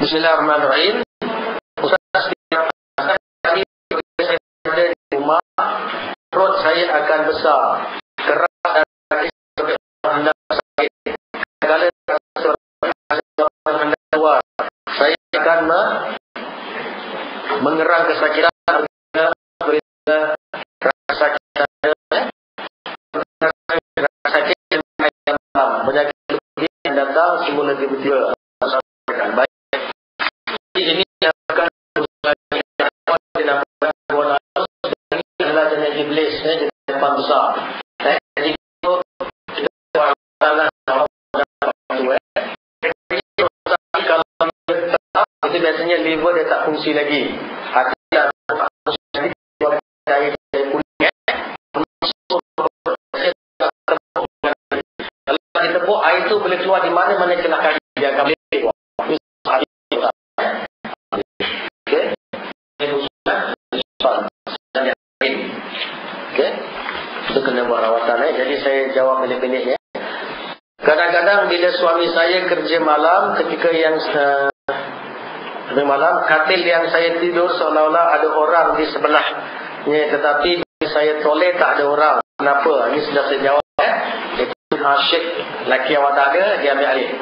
Bismillahirrahmanirrahim. Ustaz, hari saya ada di rumah, perut saya akan besar, keras dan hendak sakit. Kalau hendak keluar, saya akan mengerang kesakitan apabila rasa sakit penyakit yang datang semula tiba-tiba. Baik. Ini yang akan dinamakan ini adalah jenis iblis, jenis depan besar. Jadi itu itu biasanya liver dia tak fungsi lagi. Artinya kalau ditepuk air itu boleh keluar di mana-mana kena kaki dia akan boleh. Itu kena buat rawatan. Jadi saya jawab pendek-pendek ya. Kadang-kadang bila suami saya kerja malam, ketika yang malam, katil yang saya tidur seolah-olah ada orang di sebelahnya, tetapi bila saya toleh tak ada orang. Kenapa? Ini sudah saya jawab ya. Itu syik laki awak tak ada, dia ambil alih.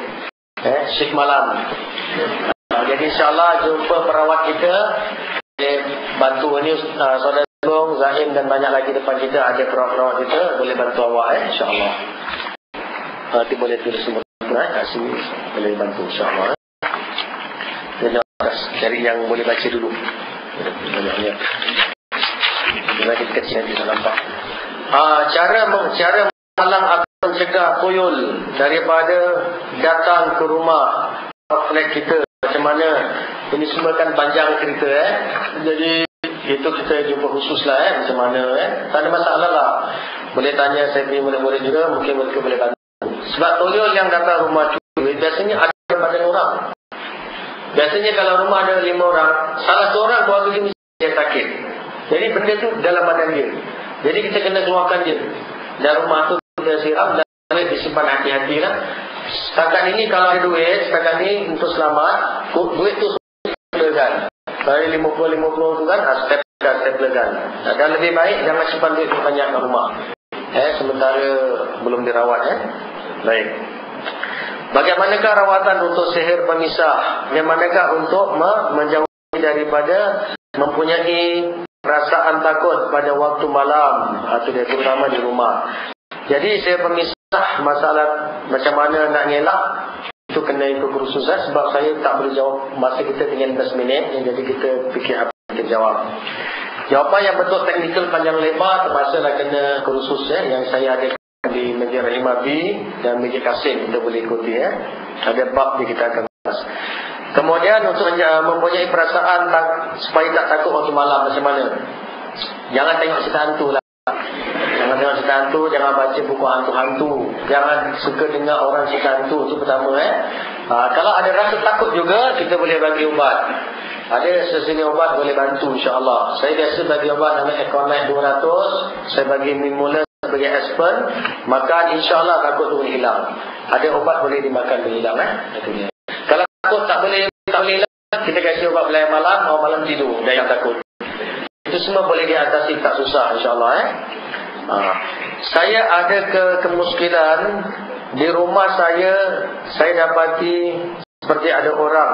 Syik malam. Jadi insyaAllah jumpa perawat kita, bantu ini saudara Bung, Zahim dan banyak lagi depan kita ada perawat-perawat kita, boleh bantu awak insyaAllah. Nanti boleh tulis semua kat sini, boleh bantu insyaAllah. Cari yang boleh baca dulu. Banyak-banyak. Nanti kecil nanti tak nampak. Cara malang akan mencegah tuyul daripada datang ke rumah flat kita. Macam mana? Ini semua kan panjang cerita Jadi itu kita jumpa khusus lah macam mana Tak ada masalah lah. Boleh tanya saya punya murid-murid juga, mungkin mereka boleh bantu. Sebab tuyul yang datang rumah tuyul biasanya ada badan orang. Biasanya kalau rumah ada 5 orang, salah seorang keluarga dia mesti sakit. Jadi benda tu dalam badan dia. Jadi kita kena keluarkan dia. Dan rumah tu kita siram dan disimpan hati-hati lah. Setakat ini kalau ada duit, setakat ini untuk selamat, duit tu steplekan. Dari 50-50 tu kan, steplekan. Dan lebih baik jangan simpan duit banyak kat rumah. Sementara belum dirawat Baik. Bagaimanakah rawatan untuk sihir pemisah? Bagaimanakah untuk menjauhi daripada mempunyai perasaan takut pada waktu malam, atau dia terutama di rumah. Jadi sihir pemisah, masalah macam mana nak ngelak, itu kena ikut kursusan. Sebab saya tak boleh jawab, masa kita tinggal 15 minit, jadi kita fikir apa kita jawab. Jawapan yang betul teknikal panjang lebar terpaksalah kena kursus yang saya ada di Masjid Rahimah B dan Masjid Kasim, kita boleh ikuti Ada bab yang kita akan bahas. Kemudian untuk mempunyai perasaan supaya tak takut waktu malam macam mana? Jangan tengok cerita hantu lah. Jangan tengok cerita hantu, jangan baca buku hantu-hantu, jangan suka dengar orang cerita hantu. Itu pertama Kalau ada rasa takut juga, kita boleh bagi ubat. Ada sejenis ubat boleh bantu insyaAllah. Saya biasa bagi ubat namanya Econite 200. Saya bagi Mimulus sebagai Aspen. Makan insyaAllah takut tu boleh hilang. Ada ubat boleh dimakan boleh hilang Itu dia. Kalau takut tak boleh hilang, kita kasih ubat belayan malam, awal malam tidur dan yang takut. Itu semua boleh diatasi, tak susah insyaAllah Saya ada kemuskilan di rumah saya dapati seperti ada orang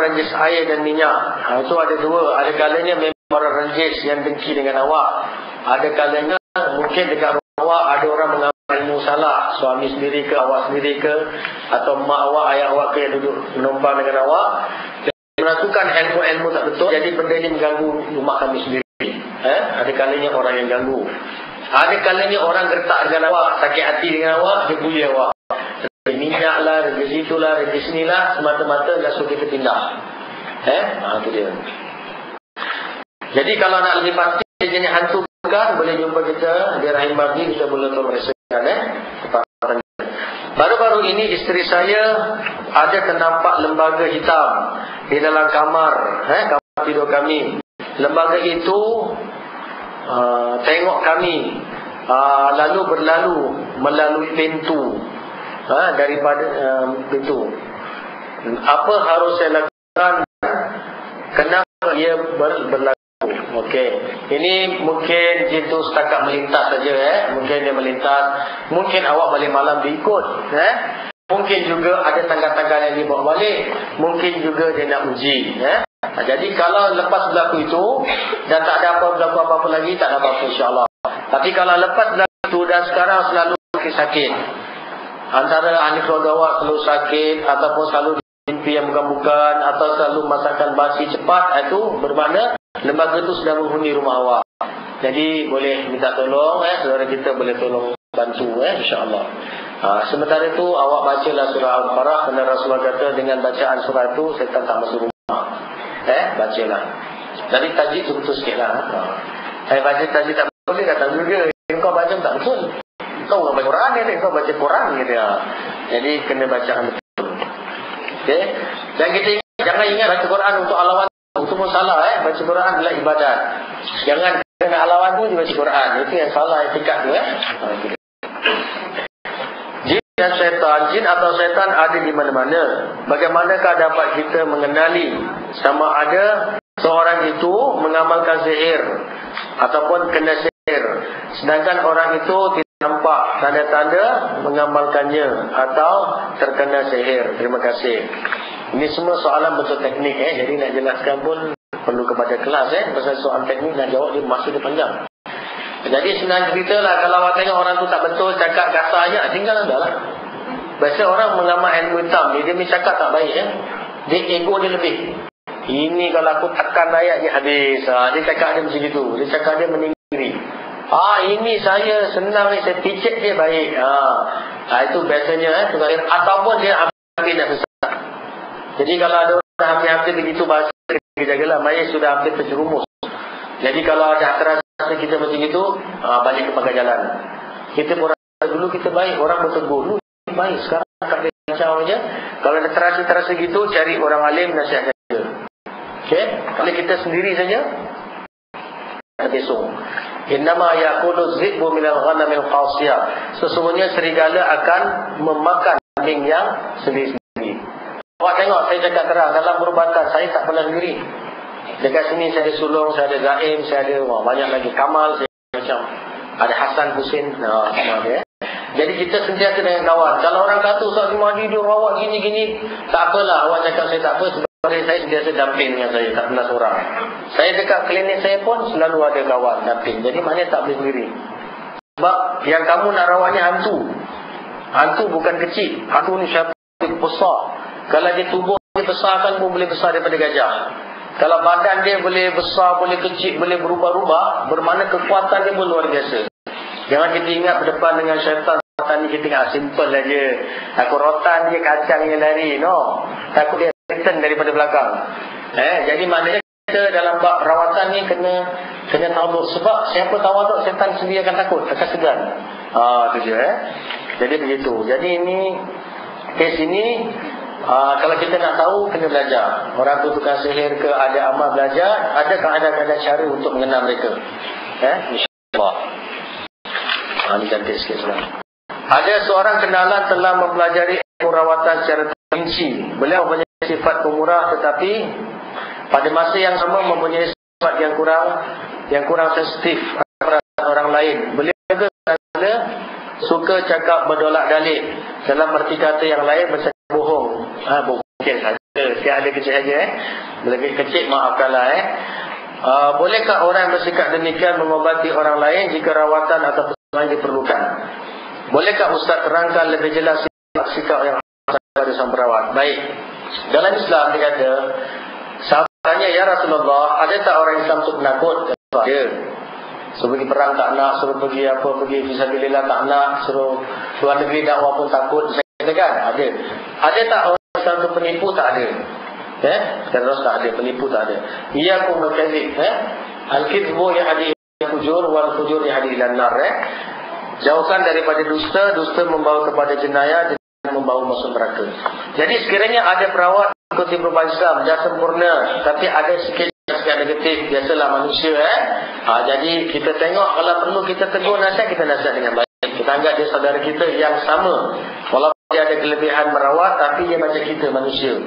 renjis air dan minyak. Itu ada dua. Ada kalanya memang orang renjis yang dengki dengan awak. Ada kalanya mungkin dekat rumah awak ada orang mengamal ilmu salah, suami sendiri ke, awak sendiri ke, atau mak awak, ayah awak ke yang duduk menumpang dengan awak, melakukan ilmu-ilmu tak betul. Jadi benda ini mengganggu rumah kami sendiri. Ada kalanya orang yang ganggu. Ada kalanya orang gertak dengan awak, sakit hati dengan awak, dia bully awak. Minyak lah, rezeki situ lah, rezeki sini lah, semata-mata dah suruh kita pindah. Itu dia. Jadi kalau nak lebih pasti jenis hantu bukan, boleh jumpa kita di Rahim Baghi, kita boleh memeriksakan Baru-baru ini isteri saya ada ternampak lembaga hitam di dalam kamar tidur kami. Lembaga itu tengok kami, lalu berlalu melalui pintu, daripada pintu. Apa harus saya lakukan? Kenapa ia berlaku? Okey. Ini mungkin itu setakat melintas saja. Mungkin dia melintas. Mungkin awak balik malam diikut. Mungkin juga ada tanggal-tanggal yang dibawa balik. Mungkin juga dia nak uji. Jadi kalau lepas berlaku itu dan tak ada berlaku apa-apa lagi, tak ada apa-apa insyaAllah. Tapi kalau lepas berlaku itu dan sekarang selalu sakit, antara ahli keluarga awak selalu sakit, ataupun selalu mimpi yang bukan-bukan, atau selalu masakan basi cepat, itu bermakna lembaga itu sudah menghuni rumah awak. Jadi boleh minta tolong, saudara kita boleh tolong bantu, insyaAllah. Sementara itu awak bacalah surah Al-Baqarah, kerana Rasulullah kata dengan bacaan surah itu syaitan tak masuk rumah. Bacalah. Jadi tajik tu betul sikit lah. Baca tajik tak boleh, kata juga kau baca tak betul. Kau baca Quran ni, kau baca Quran ni dia. Jadi kena bacaan betul. Okey. Dan kita jangan ingat baca Quran untuk alawan itu pun salah. Baca Quran adalah ibadat. Jangan kena alawan pun dibaca Quran. Itu yang salah etikat tu. Jin dan syaitan, jin atau syaitan ada di mana-mana. Bagaimanakah dapat kita mengenali sama ada seorang itu mengamalkan sihir ataupun kena sihir, sedangkan orang itu tidak nampak tanda-tanda mengamalkannya atau terkena sihir? Terima kasih. Ini semua soalan bentuk teknik. Jadi nak jelaskan pun perlu kepada kelas. Pasal soal teknik nak jawab dia masa dia panjang. Jadi senang cerita lah, kalau awak tengok orang tu tak betul, cakap kasarnya, tinggal anda lah. Biasa orang mengamal ilmu hitam ni, dia cakap tak baik. Dia ego dia lebih. Ini kalau aku tekan ayat dia habis. Dia cakap dia macam itu. Dia cakap dia meninggi. Ini saya senang ni, saya picit dia baik. Itu biasanya. Ataupun dia hampir nak sesat. Jadi kalau ada orang hampir-hampir begitu bahasa, kita jagalah, mayat sudah hampir terjerumus. Jadi kalau ada terasa kita macam itu, balik ke pangkal jalan. Kita pun dulu kita baik, orang bertegur, lu baik, sekarang kat dia macam je. Kalau ada terasa gitu, cari orang alim nasihat dia. Okey, kalau kita sendiri saja, besok. Innama yaqulu dzibbu minal ghanamil qasiyah. Sesungguhnya serigala akan memakan kambing yang sendiri-sendiri. Awak tengok, saya cakap terang, dalam perubatan saya tak pernah sendiri. Dekat sini saya ada sulung, saya ada Zaim, saya ada banyak lagi Kamal, saya macam ada Hasan, Husin, semua dia. Jadi kita sentiasa dengan kawan. Kalau orang kata Ustaz Jumaidi dia rawat gini-gini, tak apalah, awak cakap saya tak apa, sebab saya sentiasa damping dengan saya, tak pernah seorang. Saya dekat klinik saya pun selalu ada kawan damping. Jadi maknanya tak boleh sendiri. Sebab yang kamu nak rawatnya hantu. Hantu bukan kecil. Hantu ni syaitan besar. Kalau dia tubuh dia besarkan pun boleh besar daripada gajah. Kalau badan dia boleh besar, boleh kecil, boleh berubah-ubah, bermakna kekuatan dia pun luar biasa. Jangan kita ingat berdepan dengan syaitan ni kita ingat simple aja. Aku rotan dia, kacang dia lari. No. Takut dia return daripada belakang. Jadi maknanya kita dalam bab rawatan ni kena tawaduk. Sebab siapa tawaduk, syaitan sendiri akan takut, akan segan. Itu dia. Jadi begitu. Jadi ini kes ini kalau kita nak tahu, kena belajar. Orang tu tukang sihir ke, ada amal belajar, ada keadaan-keadaan cara untuk mengenal mereka. InsyaAllah. Ini cantik sikit sebenarnya. Ada seorang kenalan telah mempelajari ilmu rawatan secara terperinci. Beliau mempunyai sifat pemurah, tetapi pada masa yang sama mempunyai sifat yang kurang sensitif perasaan orang lain. Beliau juga suka cakap berdolak-dalik. Dalam erti kata yang lain bercakap bohong. Bohong kecil saja. Siap ada kecil saja. Lebih kecil maafkanlah. Bolehkah orang yang bersikap demikian mengobati orang lain jika rawatan atau persembahan diperlukan? Bolehkah Ustaz terangkan lebih jelas sikap yang ada sang perawat? Baik. Dalam Islam dia kata, sahabat tanya, ya Rasulullah, ada tak orang Islam tu penakut? Ada. Suruh pergi perang tak nak, suruh pergi pergi fisabilillah tak nak, suruh luar negeri dakwah pun takut. Saya katakan, ada. Ada tak orang Islam tu penipu? Tak ada. Terus tak ada, penipu tak ada. Iyyakum wal kadhib. Al-kidhbu yahdi ila fujur wal fujur yahdi ila nar. Jauhkan daripada dusta, dusta membawa kepada jenayah dan membawa masuk neraka. Jadi sekiranya ada perawat ikuti perubahan Islam, dah sempurna, tapi ada sikit negatif, biasalah manusia. Jadi kita tengok, kalau perlu kita tegur nasihat, kita nasihat dengan baik. Kita anggap dia saudara kita yang sama. Walaupun dia ada kelebihan merawat, tapi dia macam kita, manusia.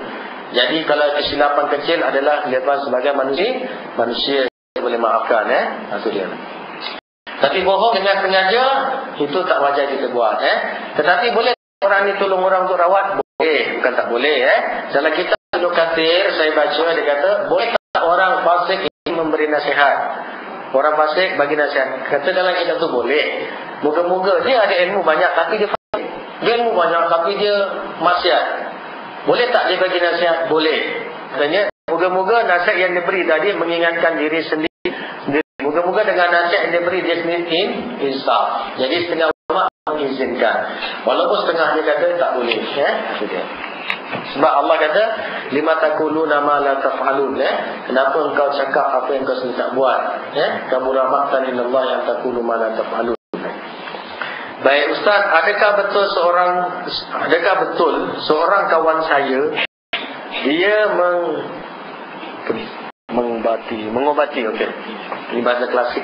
Jadi kalau kesilapan kecil adalah kesilapan sebagai manusia boleh maafkan. Itu dia. Tapi bohong dengan sengaja, itu tak wajar kita buat. Tetapi boleh orang ni tolong orang untuk rawat? Boleh, bukan tak boleh. Dalam kitab Ibnu Katsir saya baca, dia kata, boleh tak orang fasik ini memberi nasihat? Orang fasik bagi nasihat. Kata dalam kitab tu boleh. Moga-moga dia ada ilmu banyak tapi dia fasik. Dia ilmu banyak tapi dia maksiat. Boleh tak dia bagi nasihat? Boleh. Katanya, moga-moga nasihat yang diberi tadi mengingatkan diri sendiri. Moga-moga dengan nasihat yang diberi dia sendiri insaf. Jadi setengah ulama mengizinkan. Walaupun setengah dia kata tak boleh. Sebab Allah kata, lima taquluna ma la taf'alun. Kenapa engkau cakap apa yang kau sendiri tak buat? Kabura maqtan illallah yang taqulu ma la taf'alun. Baik Ustaz, adakah betul seorang kawan saya dia mengobati, okey. Ini bahasa klasik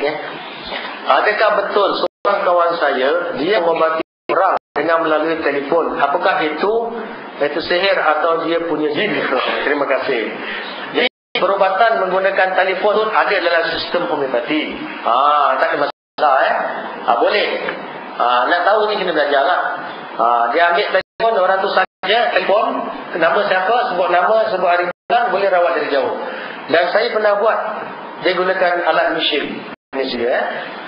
Adakah betul seorang kawan saya dia mengobati orang dengan melalui telefon? Apakah itu sihir atau dia punya jin? Terima kasih. Jadi perubatan menggunakan telefon ada dalam sistem homeopati. Tak ada masalah boleh. Nak tahu ni kena belajarlah. Dia ambil telefon orang tu saja, telefon nama siapa, sebut nama, sebut hari bulan, boleh rawat dari jauh. Dan saya pernah buat, dia gunakan alat mesin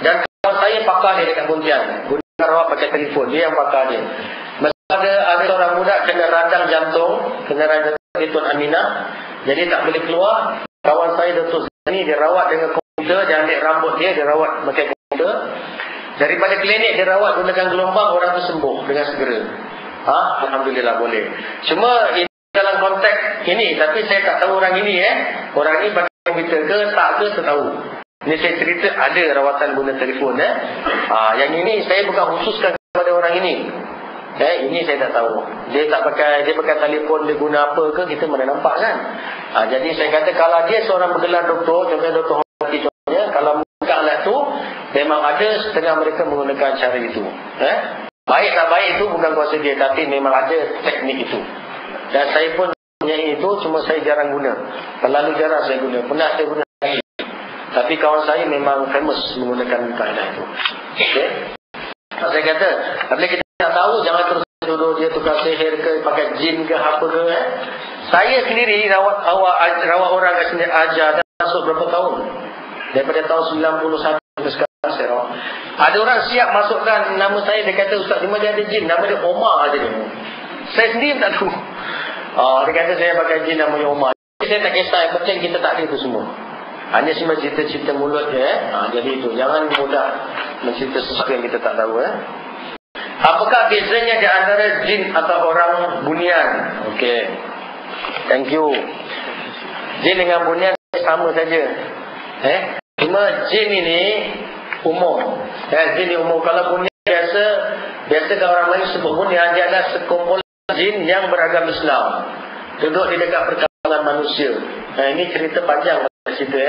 dan kawan saya pakar dia dekat Pontian, gunakan rawat pakai telefon, dia yang pakar dia. Ada orang muda kena radang jantung, dia Tuan Aminah, jadi tak boleh keluar. Kawan saya Datuk Zani, dia rawat dengan komputer, dia ambil rambut dia rawat pakai komputer. Daripada klinik dia rawat gunakan gelombang, orang tu sembuh dengan segera. Alhamdulillah boleh. Cuma ini dalam konteks ini, tapi saya tak tahu orang ini orang ini pakai komputer ke tak ke, saya tahu. Ini saya cerita ada rawatan guna telefon yang ini saya bukan khususkan kepada orang ini. Ini saya tak tahu. Dia pakai telefon, dia guna apa ke, kita mana nampak kan. Jadi saya kata kalau dia seorang bergelar doktor, contohnya doktor hormati contohnya, kalau buka alat tu memang ada setengah mereka menggunakan cara itu. Baik tak baik itu bukan kuasa dia, tapi memang ada teknik itu. Dan saya pun punya itu, cuma saya jarang guna. Terlalu jarang saya guna. Pernah saya guna. Tapi kawan saya memang famous menggunakan kaedah itu. Okay? Saya kata, apabila kita nak tahu, jangan terus duduk dia tukar sihir ke, pakai jin ke, apa ke. Saya sendiri rawat orang kat sini ajar, dah masuk berapa tahun. Daripada tahun 91 sampai sekarang saya rawat. Ada orang siap masukkan nama saya, dia kata, Ustaz, di mana dia ada jin? Nama dia Omar aja dia. Saya sendiri tak tahu. Dia kata saya pakai jin namanya Omar. Saya tak kisah, yang penting kita tak ada itu semua. Hanya cuma cerita-cerita mulut je. Jadi itu, jangan mudah mencerita sesuatu yang kita tak tahu. Apakah bezanya di antara jin atau orang bunian? Okey. Thank you. Jin dengan bunian sama saja. Cuma jin ini umum. Jin ini umum. Kalau bunian biasa kalau orang lain sebut bunian, dia adalah sekumpulan jin yang beragam Islam, duduk di dekat perkampungan manusia. Ini cerita panjang cerita.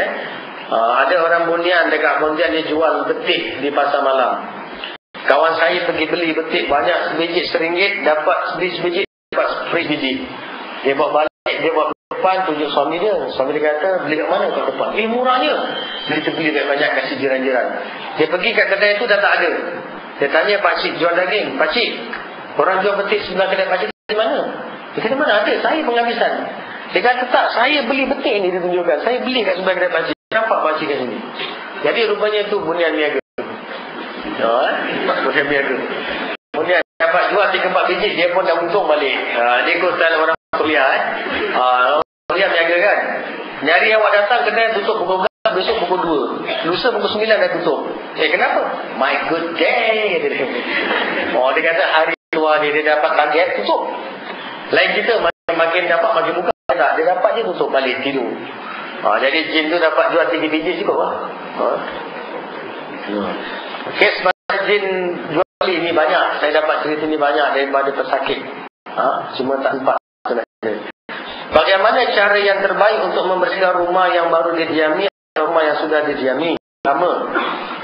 Ada orang bunian dekat Pontian, dia jual betik di pasar malam. Kawan saya pergi beli betik banyak, sebiji RM1, dapat sebiji dapat RM10. Dia bawa balik, dia bawa depan, tunjuk suami dia. Suami dia kata, beli kat mana? Kat depan. Murahnya. Kita beli banyak, kasih jiran-jiran. Dia pergi kat kedai itu, dah tak ada. Dia tanya pakcik jual daging. Pakcik, orang jual betik sebelah kedai pakcik di mana? Dia kata, mana ada? Saya penghabisan. Dia kata, tak, saya beli betik ni, dia tunjukkan. Saya beli kat sebelah kedai pakcik. Nampak pakcik kat sini. Jadi rupanya itu bunian niaga. Bunian niaga. Bunian dapat jual 3-4 biji, dia pun dah untung balik. Dia ikut style orang kuliah. Orang kuliah niaga kan. Nyari awak datang, kedai tutup pukul berapa, besok pukul 2. Lusa pukul 9 dah tutup. Kenapa? My good day. Dia kata hari keluar dia dapat target, tutup. Lain kita makin dapat makin buka. Dia dapat je tutup balik, tidur. Jadi jin tu dapat jual 3 biji cukup lah. Kes pasal jin jual ini banyak. Saya dapat cerita ni banyak daripada pesakit. Cuma tak sempat. Bagaimana cara yang terbaik untuk membersihkan rumah yang baru didiami atau rumah yang sudah didiami? Pertama,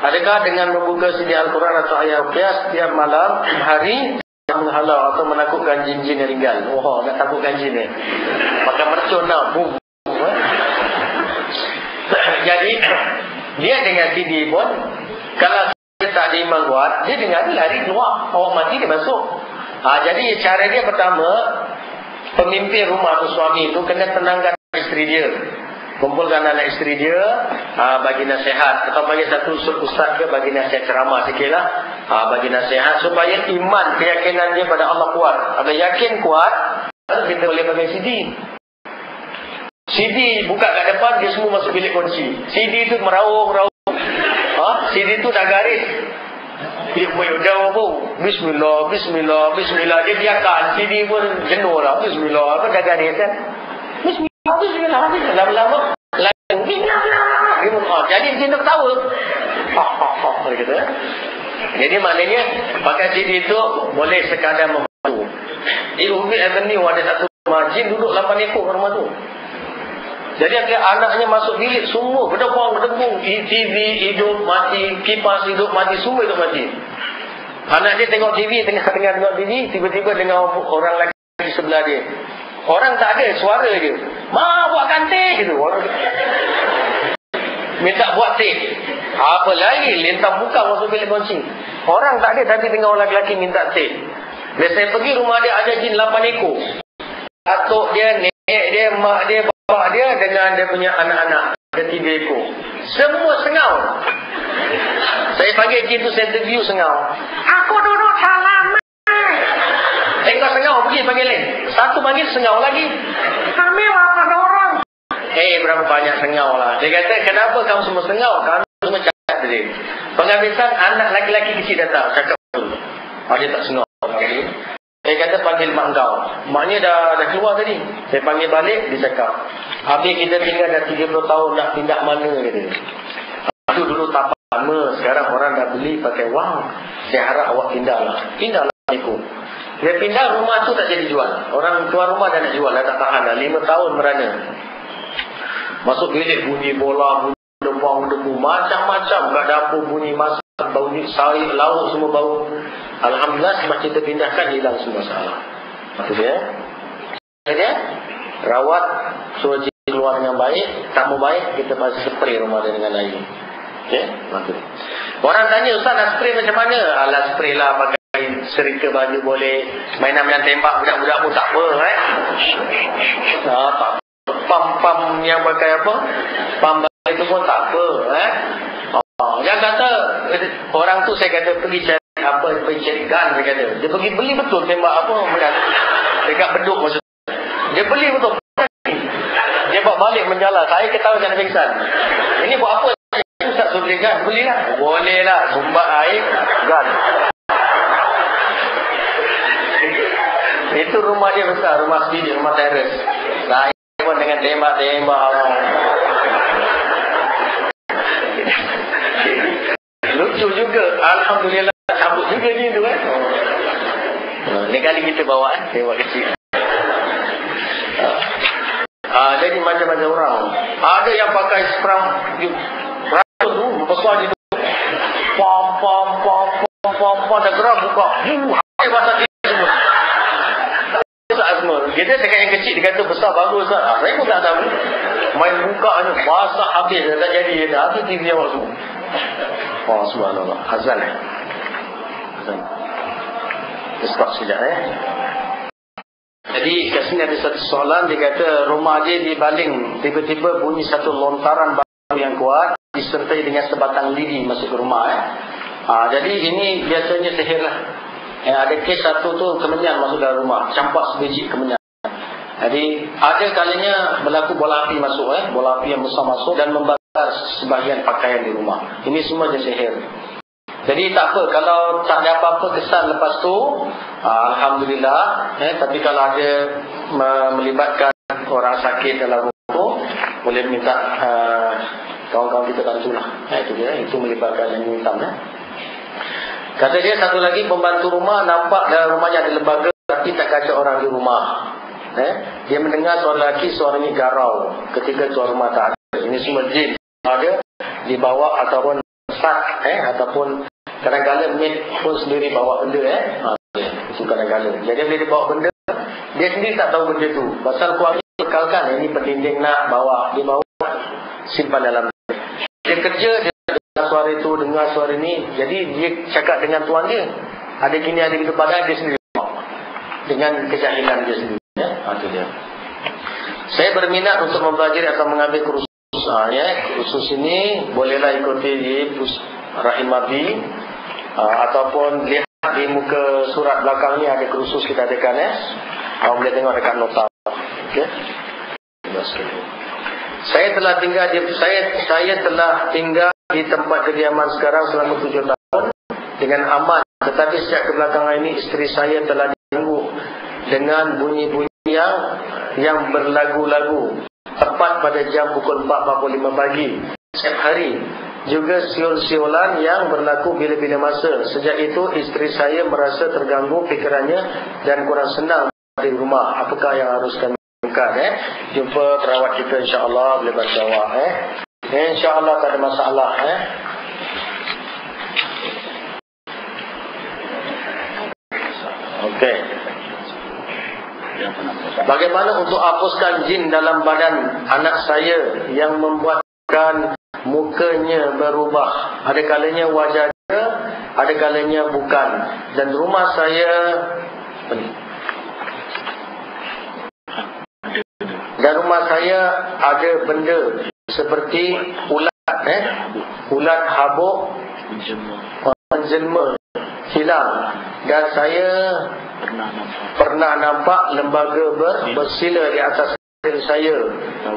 Adakah dengan membuka CD Al-Quran atau ayat ruqyah setiap malam, hari menghalau atau menakutkan jin-jin yang tinggal? Wah, nak takutkan jin ni. Makan mercun lah. Boom. Jadi dia dengan CD pun, kalau dia tak ada iman kuat, dia dengar dia lari keluar. Orang mati dia masuk. Jadi cara dia pertama, pemimpin rumah atau suami itu kena tenangkan isteri dia, kumpulkan anak isteri dia, bagi nasihat, atau bagi satu ustaz ke bagi nasihat ceramah sikit lah, bagi nasihat supaya iman, keyakinan dia pada Allah kuat. Kalau yakin kuat, kita boleh pakai CD. CD buka kat depan, dia semua masuk bilik kunci. CD tu meraung-raung. CD tu dah garis. Dia jauh pun Bismillah, Bismillah, Bismillah. Dia biarkan CD pun jenuh lah. Bismillah, apa dah garis kan? Bismillah, Bismillah. Lama-lama jadi dia ketawa. Gitu. Jadi maknanya pakai CD itu boleh sekadar membantu. Di Ubi Avenue ada satu rumah, jin duduk 8 ekor kat rumah tu. Jadi anaknya masuk bilik, semua berdebung-berdebung. TV hidup mati, kipas hidup mati, semua hidup mati. Anak dia tengok TV, tengah tengok TV, tiba-tiba dengar orang lagi di sebelah dia. Orang tak ada, suara dia. Ma, buatkan teh gitu. Minta buat teh. Apa lagi, lintang buka masuk bilik kunci. Orang tak ada, tapi tengok orang lelaki minta teh. Bila saya pergi rumah dia, ada jin 8 ekor. Atuk dia, nenek dia, mak dia, bapak dia dengan dia punya anak-anak. Ada 3 ekor. Semua sengau. Saya panggil jin tu, saya interview sengau. Aku duduk salam. Tengok sengau, pergi panggil lain. Satu panggil sengau lagi. Kami apa orang? Berapa banyak sengau lah. Dia kata, kenapa kamu semua sengau? Kami semua cakap tadi. Penghabisan anak laki-laki kecil datang. Cakap betul. Dia tak sengau. Saya kata panggil mak kau. Maknya dah keluar tadi. Saya panggil balik, dia cakap. Habis kita tinggal dah 30 tahun nak pindah mana kata. Itu dulu tak lama. Sekarang orang dah beli pakai wang. Saya harap awak pindahlah. Pindahlah ikut. Dia pindah, rumah tu tak jadi jual. Orang tuan rumah dah nak jual, dah tak tahan dah. 5 tahun merana. Masuk bilik bunyi bola, bunyi debu, macam-macam. Kat dapur bunyi masak, bau sari, lauk semua bau. Alhamdulillah sebab kita pindahkan, hilang semua masalah. Itu dia. Dia rawat, suruh jin keluar dengan baik. Tak mau baik, kita pasti spray rumah dia dengan air. Okay? Orang tanya, Ustaz nak spray macam mana? Alah, spray lah pakai serika baju boleh. Mainan tembak budak-budak pun tak apa. Tak. Pam-pam yang pakai apa? Pam itu pun tak apa. Yang kata orang tu, saya kata pergi cari apa, pergi cari gun, saya kata. Dia pergi beli betul tembak apa dekat beduk maksud. Dia beli betul. Dia bawa balik menjala. Saya ketawa jangan pingsan. Ini buat apa? Ustaz suruh beli gun, belilah. Boleh lah, sumbat air gun. Itu rumah dia besar, rumah studio, rumah teres. Saya pun dengan tembak-tembak. Lucu juga. Alhamdulillah, cabut juga ni tu kan. Ni kali kita bawa tembak kecil. Jadi macam-macam orang. Ada yang pakai sprang racun tu, besar dia tu. Pam, dah gerak buka. Hai basah dia semua. Kita dekat yang kecil, dia kata besar bagus Ustaz. Saya pun tak tahu. Main buka ni basah habis, dah tak jadi. Habis TV yang masuk. Subhanallah. Hazal Hazal. Stop sekejap Jadi kat sini ada satu soalan. Dia kata rumah dia dibaling, tiba-tiba bunyi satu lontaran batu yang kuat disertai dengan sebatang lidi masuk ke rumah. Jadi ini biasanya sihir lah. Ada kes satu tu kemenyan masuk dalam rumah, campak sebiji kemenyan. Jadi ada kalinya berlaku bola api masuk, bola api yang besar masuk dan membakar sebahagian pakaian di rumah. Ini semua je sihir. Jadi tak apa, kalau tak ada apa-apa kesan lepas tu, alhamdulillah. Tapi kalau ada melibatkan orang sakit dalam rumah tu, boleh minta kawan-kawan kita bantulah. Itu dia, itu melibatkan yang hitam. Kata dia satu lagi, pembantu rumah nampak dalam rumahnya ada lembaga tapi tak kacau orang di rumah. Dia mendengar suara lelaki, suaranya garau ketika tuan rumah tak ada. Ini semua jin ada dibawa ataupun sak ataupun kadang-kadang maid pun sendiri bawa benda itu kadang-kadang. Jadi bila dia bawa benda, dia sendiri tak tahu benda tu. Pasal keluarga bekalkan ini pendinding nak bawa, dia bawa simpan dalam. Dia kerja, dia dengar suara itu, dengar suara ni. Jadi dia cakap dengan tuan dia, ada gini, ada gitu, padahal dia sendiri bawa dengan kejahilan dia sendiri. Itu dia. Saya berminat untuk mempelajari atau mengambil kursus. Kursus ini bolehlah ikuti di Rahimabi ataupun lihat di muka surat belakang ni ada kursus kita adakan Awak boleh tengok dekat nota. Okey. Saya telah tinggal di tempat kediaman sekarang selama 7 tahun dengan aman, tetapi sejak kebelakangan ini isteri saya telah diganggu dengan bunyi-bunyi yang berlagu-lagu tepat pada jam pukul 4.45 pagi setiap hari. Juga siul-siulan yang berlaku bila-bila masa. Sejak itu isteri saya merasa terganggu fikirannya dan kurang senang di rumah. Apakah yang harus kami lakukan? Jumpa perawat kita insya-Allah boleh bantu awak. Insya-Allah tak ada masalah. Okey. Bagaimana untuk hapuskan jin dalam badan anak saya yang membuatkan mukanya berubah? Ada kalanya wajahnya, ada kalanya bukan. Dan rumah saya ada benda seperti ulat, ulat habuk menjelma hilang. Dan saya pernah nampak lembaga bersila di atas kaki saya,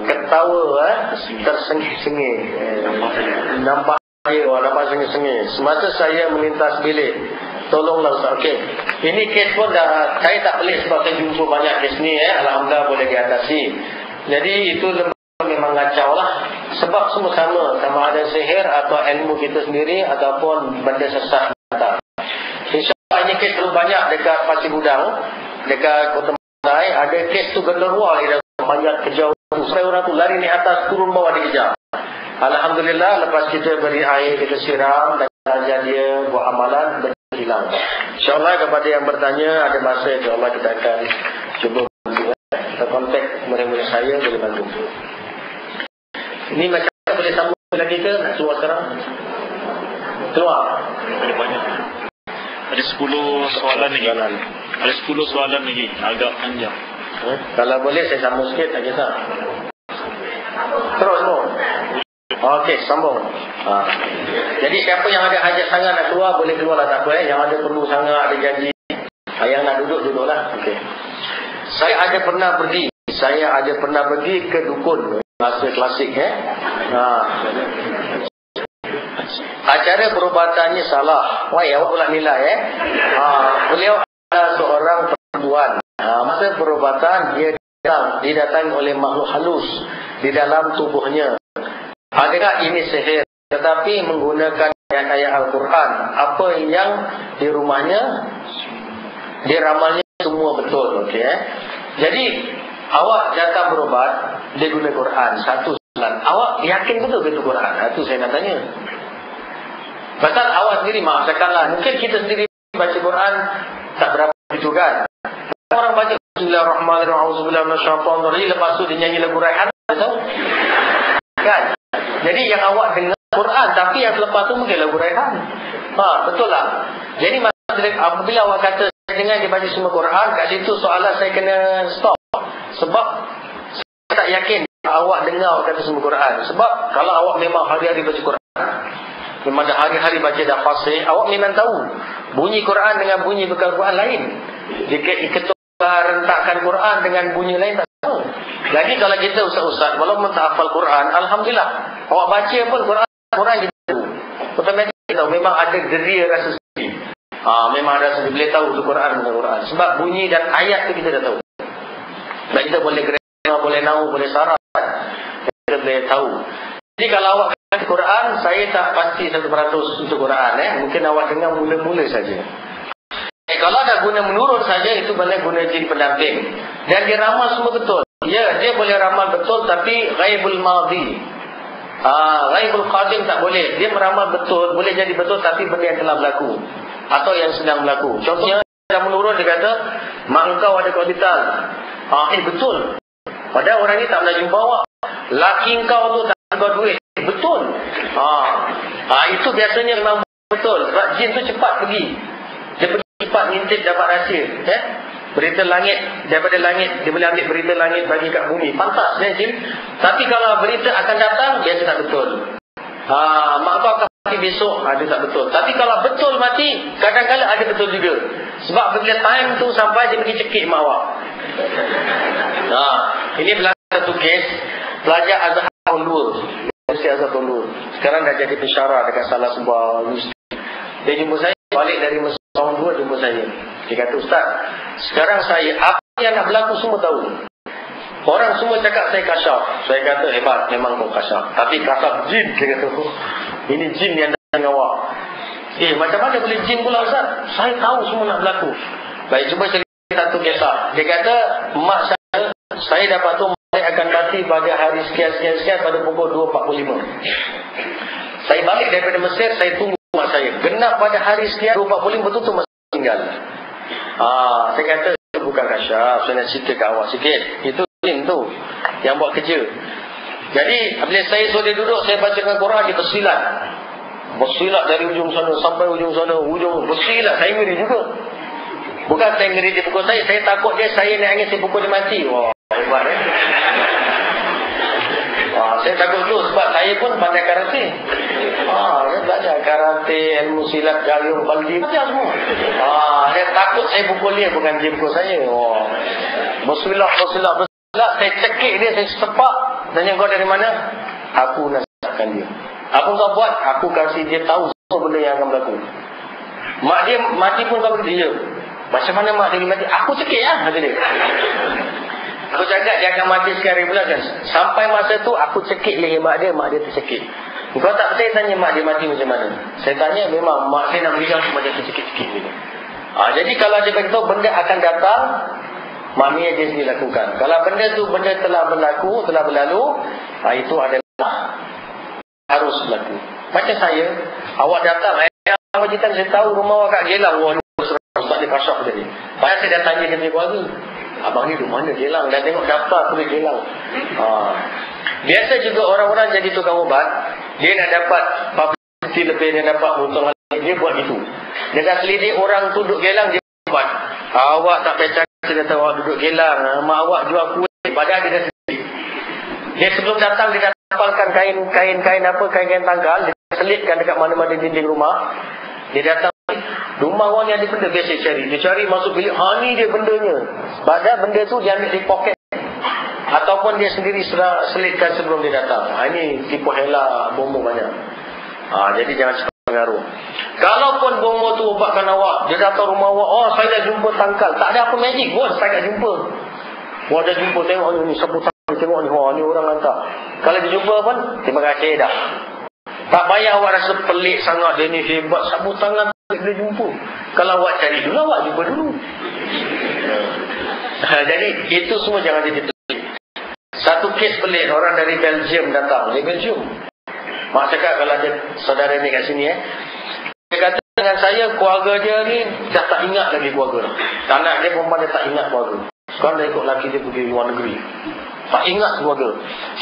ketawa tersengih-sengih. Nampak sengih-sengih semasa saya melintas bilik. Tolonglah Ustaz. Okey. Ini kes pun dah saya tak pelik sebab saya jumpa banyak kes ni. Alhamdulillah boleh diatasi. Jadi itu lembaga memang ngacau lah. Sebab semua sama ada sihir atau ilmu kita sendiri ataupun benda sesat. InsyaAllah ini kes terlalu banyak dekat Pasir Gudang, dekat Kota Masai. Ada kes tu genderuwa dia banyak kejauh supaya orang tu lari ni atas, turun bawah dikejar. Alhamdulillah lepas kita beri air, kita siram dan ajar dia buat amalan, hilang. InsyaAllah kepada yang bertanya ada masa insyaAllah kita akan cuba bantu. Kita kontak murid-murid saya boleh bantu. Ini macam boleh sambung lagi ke? Nak keluar sekarang? Keluar. Ada banyak. Ada 10 soalan lagi. Ada 10 soalan lagi. Agak panjang. Kalau boleh saya sambung sikit, tak kisah. Terus semua. Okey, sambung. Jadi siapa yang ada hajat sangat nak keluar, boleh keluar lah, tak apa. Yang ada perlu sangat, ada janji, yang nak duduklah. Okey. Saya ada pernah pergi ke dukun. Bahasa klasik. Acara perubatannya salah. Wah, awak pula nilai beliau adalah seorang perempuan. Masa perubatan dia didatangi oleh makhluk halus di dalam tubuhnya. Adakah ini sihir? Tetapi menggunakan ayat-ayat Al-Quran. Apa yang di rumahnya diramalnya semua betul. Okey. Jadi awak datang berubat, dia guna Quran. Satu soalan, awak yakin betul ke itu Quran? Itu saya nak tanya. Pasal awak sendiri, maafkanlah, mungkin kita sendiri baca Quran tak berapa itu kan. Orang baca Bismillahirrahmanirrahim, Auzubillahiminasyaitonirrajim, lepas tu dia nyanyi lagu Raihan, tahu? Kan? Jadi yang awak dengar Quran, tapi yang selepas tu mungkin lagu Raihan. Betul lah. Jadi apabila awak kata saya dengar dia baca semua Quran, kat situ soalan saya kena stop. Sebab saya tak yakin awak dengar awak kata semua Quran. Sebab kalau awak memang hari-hari baca Quran, memang dah hari-hari baca dah fasih, awak memang tahu bunyi Quran dengan bunyi bekal Quran lain. Jika ketukar rentakan Quran dengan bunyi lain tak tahu. Lagi kalau kita ustaz-ustaz walaupun tak hafal Quran, alhamdulillah awak baca pun Quran kita tahu. Otomatik kita tahu memang ada geria rasa sendiri. Memang ada rasa boleh tahu tu Quran dengan Quran. Sebab bunyi dan ayat tu kita dah tahu. Dan kita boleh grammar, boleh nahwu, boleh saraf. Kita boleh tahu. Jadi kalau awak kata Quran, saya tak pasti 100% untuk Quran. Mungkin awak dengar mula-mula saja. Kalau dah guna menurut saja, itu boleh guna jin pendamping. Dan dia ramal semua betul. Ya, dia boleh ramal betul, tapi ghaibul madhi. Ghaibul qadim tak boleh. Dia meramal betul, boleh jadi betul, tapi benda yang telah berlaku atau yang sedang berlaku. Contohnya dah menurun, dia kata mak engkau ada kapital. Betul. Padahal orang ni tak pernah jumpa awak. Laki engkau tu tak ada duit. Betul. Itu biasanya memang betul. Sebab jin tu cepat pergi. Dia pergi cepat ngintip dapat rahsia. Berita langit, daripada langit dia boleh ambil berita langit bagi kat bumi. Pantas dia jin. Tapi kalau berita akan datang, biasa tak betul. Mak kau akan mati besok, ada tak betul. Tapi kalau betul mati, kadang-kadang ada betul juga. Sebab bila time tu sampai, dia pergi cekik mak awak. Ini berlaku satu kes pelajar Azhar tahun 2. Universiti Azhar tahun 2. Sekarang dah jadi pensyarah dekat salah sebuah universiti. Dia jumpa saya, balik dari Mesir tahun 2 jumpa saya. Dia kata, Ustaz, sekarang saya apa yang nak berlaku semua tahu. Orang semua cakap saya kasyaf. Saya kata, hebat, memang kau kasyaf. Tapi kasyaf jin. Dia kata, ini jin yang datang awak. Macam mana boleh jin pula, Ustaz? Saya tahu semua nak berlaku. Baik, cuba cerita satu kisah. Dia kata, mak saya dapat tahu saya akan mati pada hari sekian-sekian pada pukul 2.45. Saya balik daripada Mesir, saya tunggu mak saya. Genap pada hari sekian 2.45 betul-betul mak saya tinggal. Saya kata, itu bukan kasyaf. Saya nak cerita kat awak sikit. Itu jin tu yang buat kerja. Jadi bila saya suruh dia duduk, saya bacakan Quran, dia bersilat. Bersilat dari ujung sana sampai ujung sana, ujung bersilat. Saya ngeri juga. Bukan saya ngeri dia pukul saya takut dia, saya naik angin, saya pukul dia mati. Wah, hebat saya takut tu sebab saya pun pandai karate. Saya belajar karate, ilmu silat, jarum, baldi, belajar semua. Dia takut saya pukul dia, bukan dia pukul saya. Bersilat, saya cekik dia, saya sepak. Tanya kau dari mana? Aku nasihatkan dia. Apa kau buat? Aku kasih dia tahu semua benda yang akan berlaku. Mak dia mati pun kau berkata, ya. Macam mana mak dia mati? Aku cekik lah, kata dia. Aku cakap dia akan mati sekarang pula kan. Sampai masa tu aku cekik leher mak dia tercekik. Kau tak percaya, tanya mak dia mati macam mana. Saya tanya, memang mak saya nak meninggal macam tercekik-cekik gitu. Jadi kalau dia beritahu benda akan datang, maknanya dia sendiri lakukan. Kalau benda telah berlaku, telah berlalu, itu adalah harus berlaku. Macam saya, awak datang, majikan saya tahu rumah awak kat Gelang. Sebab dia kasyaf tadi. Padahal saya dah tanya dia keluarga. Abang ni rumah mana Gelang? Dah tengok daftar tulis Gelang. Biasa juga orang-orang jadi tukang ubat, dia nak dapat publicity lebih, dia dapat untung lagi, dia buat itu. Dia dah selidik orang tu duduk Gelang, dia ubat. Awak tak percaya, saya kata awak duduk Gelang, mak awak jual kuih, padahal dia dah selidik. Dia sebelum datang, dia dah tapalkan kain tanggal, dia selitkan dekat mana-mana dinding rumah. Dia datang, rumah orang yang ada benda, biasa cari. Dia cari masuk bilik, ni dia bendanya. Padahal benda tu dia ambil di poket. Ataupun dia sendiri selitkan sebelum dia datang. Ini tipu hela bomo banyak. Jadi jangan cepat pengaruh. Kalaupun bomo tu ubatkan awak, dia datang rumah awak, saya dah jumpa tangkal. Tak ada apa magic pun, saya dah jumpa. Dah jumpa, tengok ni, sapu tangan, tengok ni, ni orang hantar. Kalau dia jumpa pun, terima kasih dah. Tak payah awak rasa pelik sangat, dia ni hebat, sapu tangan dia jumpa. Kalau awak cari dulu, awak jumpa dulu. Jadi itu semua jangan jadi pelik. Satu kes pelik, orang dari Belgium datang. Dari Belgium. Mak cakap kalau ada saudara ni kat sini dia kata dengan saya, keluarga dia ni dah tak ingat lagi keluarga. Anak dia perempuan dia tak ingat keluarga. Sekarang dia ikut laki dia pergi luar negeri, tak ingat keluarga.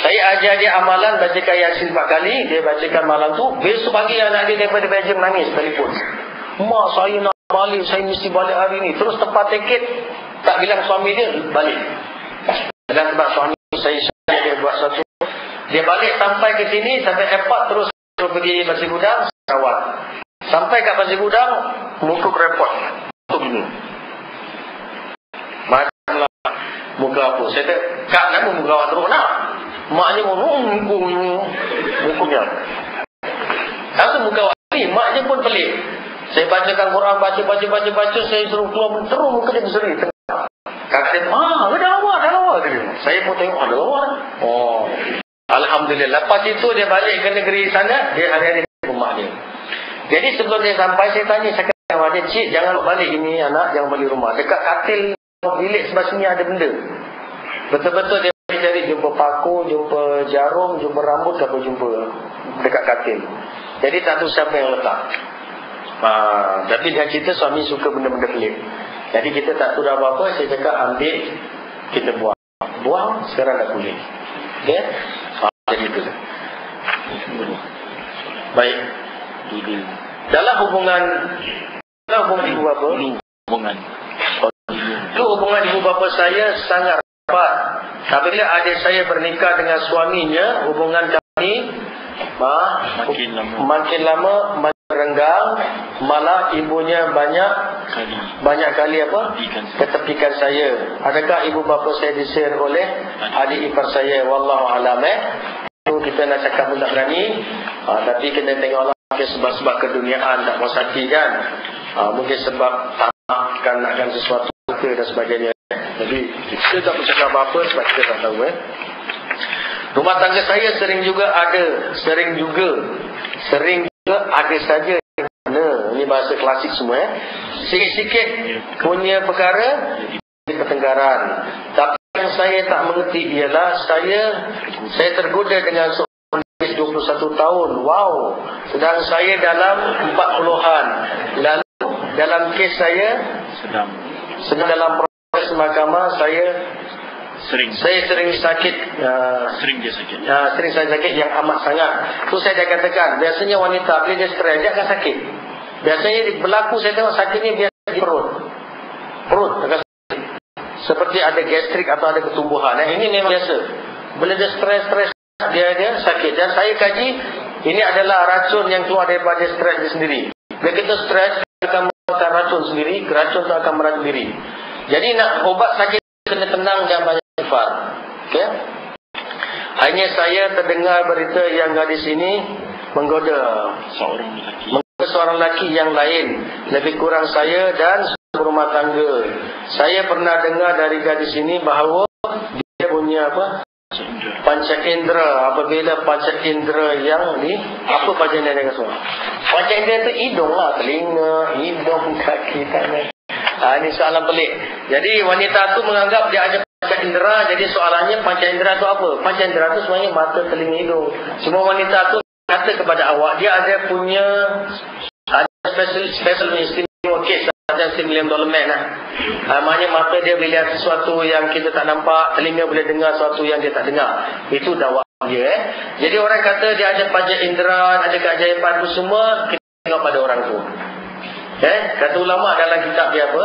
Saya ajar dia amalan, bacakan Yasin 4 kali. Dia bacakan malam tu, besok pagi anak dia daripada Belgium nangis telefon, mak saya nak balik, saya mesti balik hari ni. Terus tempat tiket, tak bilang suami dia, balik. Dan sebab suami saya dia buat satu, dia balik sampai ke sini, sampai airport, terus pergi Pasir Gudang, Sarawak. Sampai kat Pasir Gudang, muka report untuk ini. Macamlah muka apa. Saya kata, kak nama muka awak teruk nak? Maknya mukunya. Lalu muka awak ni, maknya pun pelik. Saya bacakan Quran, baca, saya suruh keluar, terus muka dia berseri. Kak dia, ada awak. Saya pun tengok, ada awak. Alhamdulillah. Lepas itu dia balik ke negeri sana, dia hari-hari rumah dia. Jadi sebelum dia sampai, saya tanya, saya kata dia, cik, jangan balik ini anak, jangan balik rumah. Dekat katil bilik sebelah sini ada benda. Betul-betul dia cari jumpa paku, jumpa jarum, jumpa rambut, apa jumpa dekat katil. Jadi tak tahu siapa yang letak. Tapi dia cerita suami suka benda-benda pelik. Jadi kita tak tahu dah apa-apa. Saya cakap ambil, kita buang. Buang, sekarang dah pulih. Okay? Jadi itu. Baik. Dalam hubungan ibu bapa, hubungan ibu bapa saya sangat rapat. Apabila adik saya bernikah dengan suaminya, hubungan kami makin lama makin renggang. Malah ibunya banyak kali ketepikan saya. Adakah ibu bapa saya disihir oleh adik ipar saya? Wallahu a'lam. Itu kita nak cakap pun tak berani. Tapi kena tengoklah sebab-sebab keduniaan, tak puas hati kan. Mungkin sebab nakkan sesuatu dan sebagainya. Jadi kita tak bercakap apa-apa sebab kita tak tahu. Rumah tangga saya sering juga ada saja. Ini bahasa klasik semua. Sikit-sikit punya perkara di pertengkaran. Tapi yang saya tak mengerti ialah saya tergoda dengan seorang 21 tahun. Wow. Sedang saya dalam 40-an. Lalu dalam kes saya sedang dalam proses mahkamah, saya sering sakit. Sering saya sakit yang amat sangat. Tu saya dah katakan, biasanya wanita bila dia stres dia akan sakit. Biasanya berlaku saya tengok sakitnya biasa di perut akan sakit. Seperti ada gastrik atau ada ketumbuhan. Ini memang biasa. Bila dia stres dia sakit. Dan saya kaji, ini adalah racun yang keluar daripada stres dia sendiri. Bila kita stres, kita akan mengeluarkan racun sendiri, racun itu akan meracun diri. Jadi nak obat sakit kena tenang dan banyak istighfar. Okay? Hanya saya terdengar berita yang gadis ini menggoda seorang lelaki yang lain, lebih kurang saya dan rumah tangga. Saya pernah dengar dari gadis ini bahawa dia punya panca indera. Apabila panca indera yang ni, apa panca indera dengan semua? Panca indera itu hidung lah, telinga, hidung, kaki, tangan. Ini soalan pelik. Jadi wanita tu menganggap dia ada panca indera. Jadi soalannya panca indera tu apa? Panca indera tu sebenarnya mata, telinga, hidung. Semua wanita tu kata kepada awak dia ada punya special istimewa case. Ada $1 million man lah. Maknanya mata dia boleh lihat sesuatu yang kita tak nampak, telinga boleh dengar sesuatu yang dia tak dengar. Itu dakwah dia. Jadi orang kata dia ada panca indera, ada keajaiban tu semua, kita tengok pada orang tu. Kata ulama dalam kitab dia apa?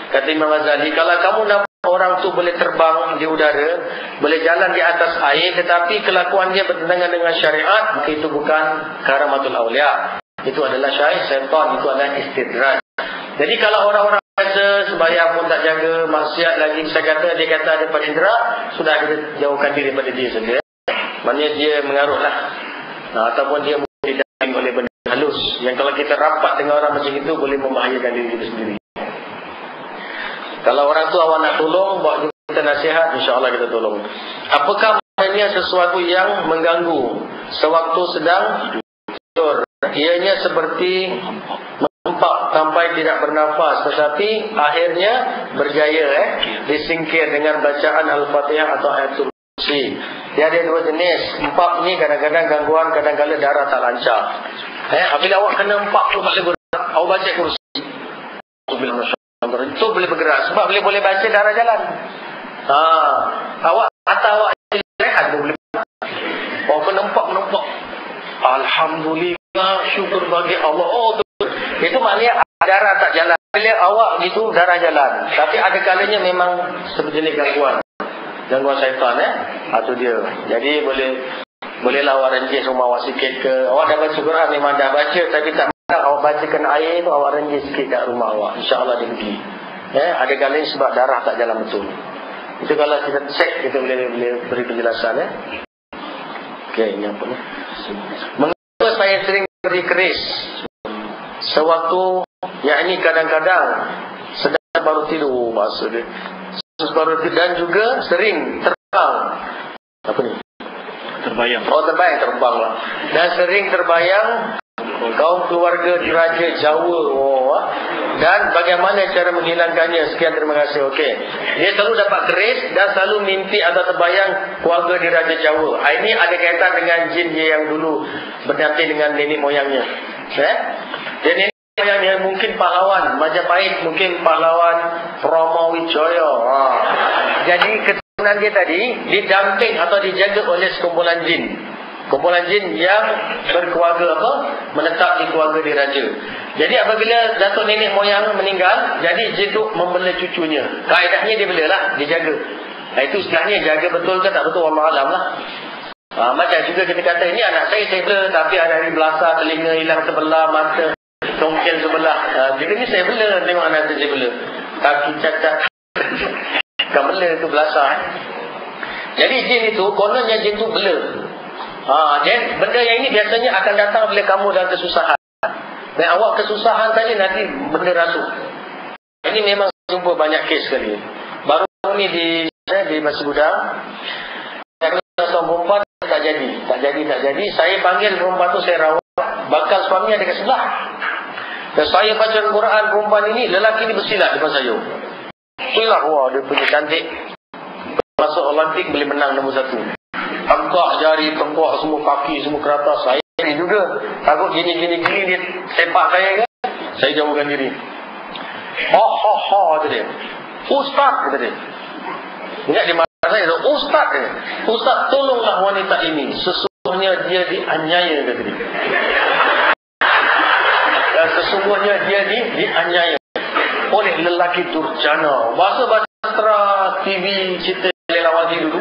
Kata Imam Ghazali, kalau kamu nampak orang tu boleh terbang di udara, boleh jalan di atas air, tetapi kelakuan dia bertentangan dengan syariat, maka itu bukan karamatul awliya. Itu adalah syaitan, itu adalah istidraj. Jadi kalau orang-orang biasa sembahyang pun tak jaga, maksiat lagi, dia kata ada panindera, sudah kita jauhkan diri daripada dia saja. Maknanya dia mengarutlah. Ataupun dia boleh didaping oleh benda halus yang kalau kita rapat dengan orang macam itu boleh membahayakan diri kita sendiri. Kalau orang tu awak nak tolong, buat kita nasihat, insya-Allah kita tolong. Apakah maknanya sesuatu yang mengganggu sewaktu sedang tidur? Ianya seperti mempak sampai tidak bernafas, tetapi akhirnya berjaya disingkir dengan bacaan Al-Fatihah atau Ayatul Kursi. Dia ada dua jenis. Empak ni kadang-kadang gangguan, kadang-kadang darah tak lancar. Apabila awak kena empak tu tak boleh bergerak, awak baca kursi, itu boleh bergerak. Sebab boleh baca darah jalan. Awak atau awak rehat boleh bergerak. Awak kena empak. Alhamdulillah, syukur bagi Allah. Itu maknanya darah tak jalan. Bila awak gitu darah jalan. Tapi ada kalanya memang sejenis gangguan syaitan atau dia. Jadi bolehlah awak renjis rumah awak sikit ke. Awak dah baca Quran memang dah baca, tapi tak masak awak bacakan air tu, awak renjis sikit kat rumah awak. InsyaAllah dia pergi. Ada kalanya sebab darah tak jalan betul. Itu kalau kita cek, kita boleh beri penjelasan. Okey, ini apa ni? Mengapa saya sering berkeris sewaktu, yakni kadang-kadang sedang baru tidur, maksud dia baru tidur, dan juga sering terbang. Apa ni? Terbayang. Terbang lah. Dan sering terbayang kaum keluarga diraja Jawa. dan bagaimana cara menghilangkannya? Sekian, terima kasih. Okey. Dia selalu dapat keris dan selalu mimpi atau terbayang keluarga di Raja Jawa. Ini ada kaitan dengan jin dia yang dulu berdamping dengan nenek moyangnya. Dia nenek moyangnya mungkin pahlawan Majapahit, mungkin pahlawan Rama Wijaya. Jadi keturunan dia tadi didamping atau dijaga oleh sekumpulan jin. Kumpulan jin yang berkeluarga menetap di keluarga diraja. Jadi apabila datuk nenek moyang meninggal, jadi jin tu membela cucunya. Kaedahnya dia belalah, dia jaga. Itu sebenarnya jaga betul ke tak betul, wallahu alam lah. Macam juga kita kata, ini anak saya bela, tapi ada hari belasah, telinga hilang sebelah, mata tongkel sebelah. Jadi ni saya bela, tengok anak saya bela. Kaki cacat. Kan bela tu belasah. Jadi jin itu, kononnya jin tu bela. Dan benda yang ini biasanya akan datang bila kamu dalam kesusahan. Dan awak kesusahan saja nanti benda rasuk. Ini memang jumpa banyak kes sekali. Baru ni di Masjid Gudang, seorang perempuan tak jadi. Saya panggil perempuan tu, saya rawat. Bakal suami ada kat sebelah. Dan saya baca Quran, perempuan ini, lelaki ni bersilat depan saya. Itulah, wah, dia punya cantik. Masuk Olimpik boleh menang nombor 1. Tengkak jari, tengkak semua, kaki semua ke atas. Saya ni juga takut gini dia sepak saya kan. Saya jauhkan diri. Kata dia, Ustaz, kata dia. Ingat di mata saya, Ustaz, kata dia. Ustaz, tolonglah wanita ini, sesungguhnya dia dianiaya, kata dia. Dan sesungguhnya dia dianiaya oleh lelaki durjana. Bahasa sastra TV cerita Lelawati dulu.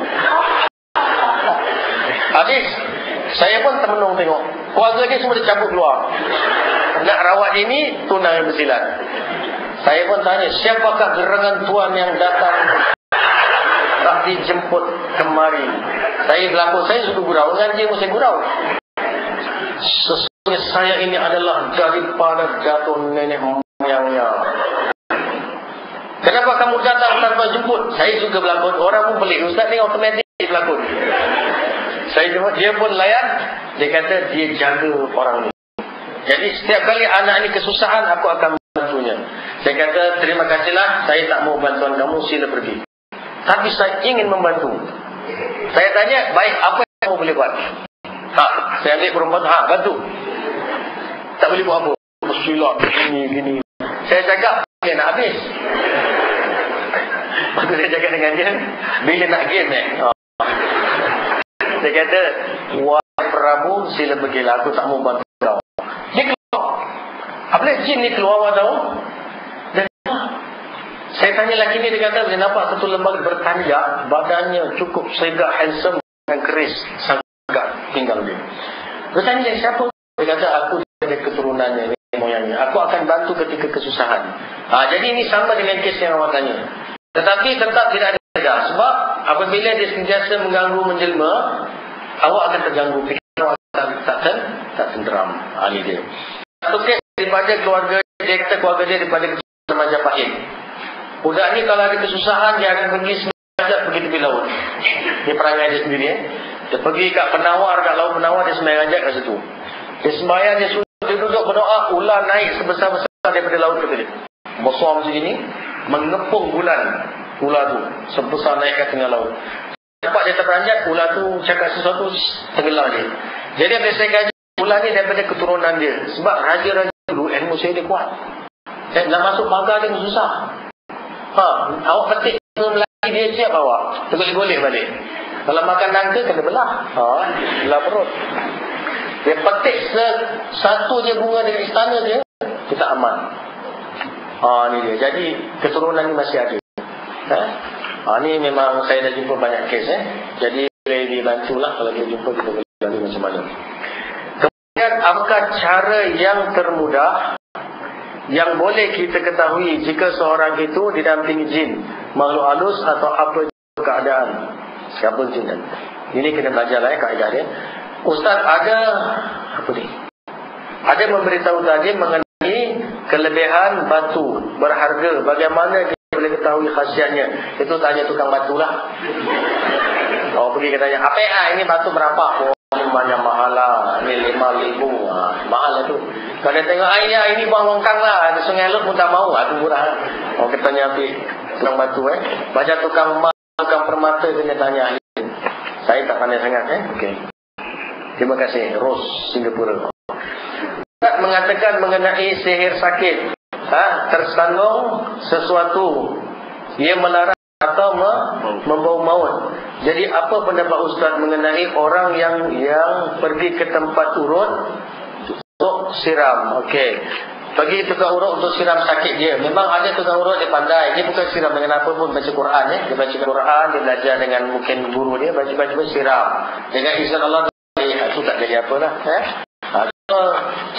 Habis, saya pun termenung tengok. Keluarga dia semua dicabut keluar. Nak rawat dia ni, tunang yang bersilat. Saya pun tanya, siapakah gerangan tuan yang datang tak dijemput kemari? Saya berlaku, saya sudah gurau. Dengan dia pun saya gurau. Sesungguhnya saya ini adalah daripada datuk nenek moyangnya. Kenapa kamu datang tanpa jemput? Saya juga berlakon. Orang pun pelik. Ustaz ni otomatik berlakon. Saya jemput, dia pun layan. Dia kata dia jaga orang ni. Jadi setiap kali anak ni kesusahan, aku akan membantunya. Saya kata terima kasihlah, saya tak mau bantuan kamu, sila pergi. Tapi saya ingin membantu. Saya tanya, baik, apa yang kamu boleh buat? Saya ambil perempuan, bantu. Tak boleh buat apa? Bersilat, gini. Saya cakap, dia nak habis. Waktu saya cakap dengan dia, bila nak game saya kata, wahai Prabu, sila pergilah, aku tak mau bantu kau. Dia keluar. Apabila jin ni keluar, tahu? Dan saya tanya lelaki ni, dia kata, dia nampak satu lembaga bertanjak, badannya cukup segak, handsome dan keris, sangat tinggal dia. Dia tanya, siapa? Dia kata, aku ada keturunannya, moyangnya. Aku akan bantu ketika kesusahan. Jadi ini sama dengan kes yang awak tanya. Tetapi tetap tidak ada tegas. Sebab apabila dia sentiasa mengganggu menjelma, awak akan terganggu. Fikiran awak tak tenteram. Ini dia. Satu kes daripada keluarga dia, kata keluarga dia daripada kesusahan Majapahit. Budak ni kalau ada kesusahan, dia akan pergi sembahyang pergi tepi laut. Dia perangai dia sendiri. Dia pergi kat penawar, kat laut penawar, dia sembahyang kat situ. Dia sembahyang, dia duduk berdoa, ular naik sebesar-besar daripada laut ke dia. Besar macam ini, mengepung bulan ular tu, sebesar naik ke tengah laut. Nampak dia terperanjat, ular tu cakap sesuatu, tenggelam dia. Jadi bila saya kaji, ular ni daripada keturunan dia. Sebab raja-raja dulu, ilmu saya dia kuat. Nak masuk pagar dia susah. Awak petik Melayu dia siap awak, tergoleh-goleh balik. Kalau makan nangka, kena belah. Belah perut. Dia petik satu je bunga dari istana dia, kita aman. Ni dia. Jadi keturunan ni masih ada. Ni memang saya dah jumpa banyak kes. Jadi boleh dibantulah kalau dia jumpa, kita boleh bantu macam mana. Kemudian apakah cara yang termudah yang boleh kita ketahui jika seorang itu didampingi jin, makhluk halus atau apa keadaan? Siapa jin? Ini kena belajar kaedah dia. Ustaz ada apa ni? Ada memberitahu tadi mengenai kelebihan batu berharga. Bagaimana dia boleh ketahui khasiatnya? Itu tanya tukang batu lah. Pergi ke tanya, apa ini batu berapa? Ini banyak mahala, ni 5,000. Mahal lah tu. Kalau dia tengok ini buang longkang lah, ada Sungai Lut pun tak mau, tu murah lah. Orang katanya ambil tukang batu baca tukang permata kena tanya. Saya tak pandai sangat okey. Terima kasih. Rose Singapura mengatakan mengenai sihir sakit, tersandung sesuatu, ia melarang atau membau maut. Jadi apa pendapat Ustaz mengenai orang yang pergi ke tempat urut untuk siram? Okey, pergi tukang urut untuk siram sakit dia. Memang ada tukang urut dia pandai. Dia bukan siram dengan apa pun, baca Quran dia baca Quran, dia belajar dengan mungkin guru dia, baca siram. Dengan izin Allah itu tak jadi apalah.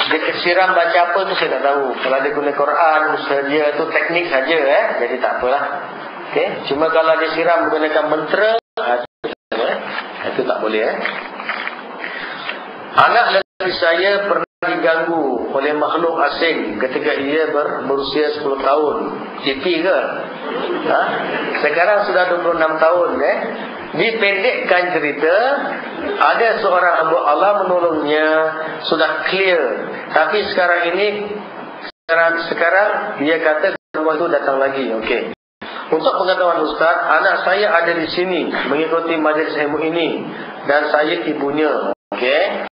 Dia siram baca apa tu saya tak tahu. Kalau dia guna Quran, dia tu teknik saja jadi tak apalah. Okey, cuma kalau dia siram menggunakan mentera, itu tak boleh. Anak lelaki saya pernah diganggu oleh makhluk asing ketika ia berusia 10 tahun. Tipi ke? Sekarang sudah 26 tahun. Dipendekkan cerita, ada seorang hamba Allah menolongnya, sudah clear. Tapi sekarang dia kata gangguan itu datang lagi. Okey. Untuk pengetahuan Ustaz, anak saya ada di sini mengikuti majlis ilmu ini dan saya ibunya. Okey.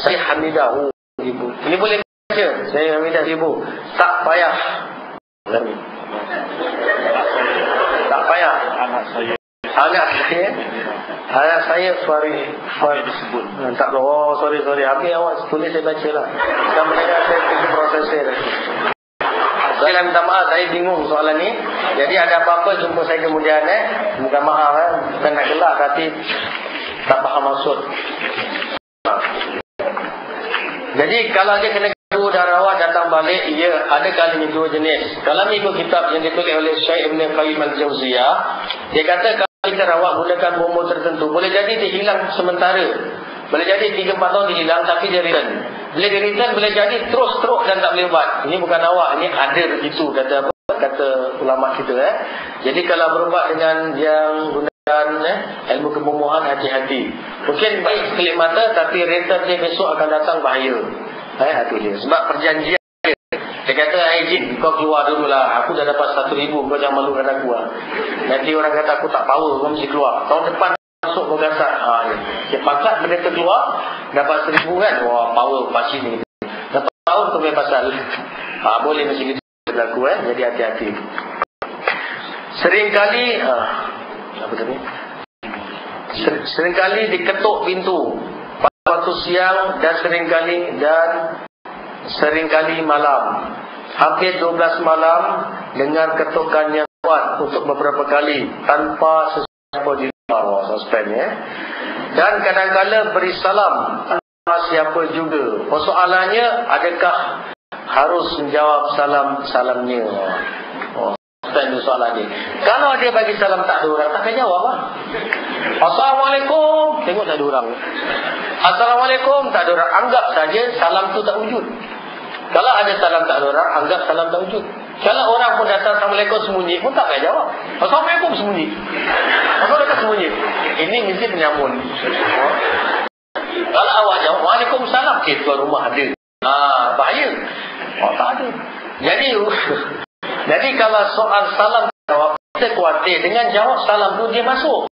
Saya Hamidah, ibu. Ini boleh baca. Saya Hamidah, ibu. Tak payah. Tak payah. Anak saya Farid disebut. Tak tahu. Sorry. Habis awak tulis saya bacalah. Kita mendengar saya pergi proses saya. Saya minta maaf, saya bingung soalan ni. Jadi ada apa-apa jumpa saya kemudian minta maaf bukan nak gelak tapi tak faham maksud. Jadi kalau dia kena ganggu dan rawat datang balik, ia ada kali dua jenis. Kalau mengikut kitab yang ditulis oleh Syekh Ibn Qayyim Al-Jauziyah, dia kata kalau kita rawat gunakan umur tertentu, boleh jadi dia hilang sementara. Boleh jadi 3-4 tahun dia hilang tapi dia return. Bila dia return boleh jadi terus dan tak boleh ubat. Ini bukan awak, ini ada begitu kata ulama kita. Jadi kalau berubat dengan yang gunakan ilmu kebomohan, hati-hati. Mungkin baik sekelip mata tapi return dia besok akan datang bahaya. Itu dia. Sebab perjanjian dia kata, Jin, kau keluar dulu lah. Aku dah dapat 1,000, kau jangan malukan aku lah. Nanti orang kata aku tak power, kau mesti keluar. Tahun depan masuk kau gasak. Dia pangkat benda tu keluar, dapat 1,000 kan. Wah, power pasti ni. Dapat tahun tu punya pasal. Boleh macam itu berlaku. Jadi hati-hati. Seringkali seringkali diketuk pintu pada waktu siang dan seringkali malam. Hampir 12 malam dengar ketukan yang kuat untuk beberapa kali tanpa sesiapa di luar. Suspend Dan kadang-kala beri salam tanpa siapa juga. Persoalannya, adakah harus menjawab salamnya? Suspend soalan ni. Kalau dia bagi salam tak ada orang, takkan jawab lah. Assalamualaikum, tengok tak ada orang. Assalamualaikum, tak ada orang. Anggap saja salam tu tak wujud. Kalau ada salam tak ada orang, anggap salam tak wujud. Kalau orang pun datang Assalamualaikum sembunyi pun tak payah jawab. Assalamualaikum sembunyi. Assalamualaikum sembunyi. Ini mesti penyamun. Kalau awak jawab Waalaikumsalam, tuan rumah ada. Bahaya. Tak ada. Jadi kalau soal salam jawab, kita khawatir dengan jawab salam tu dia masuk.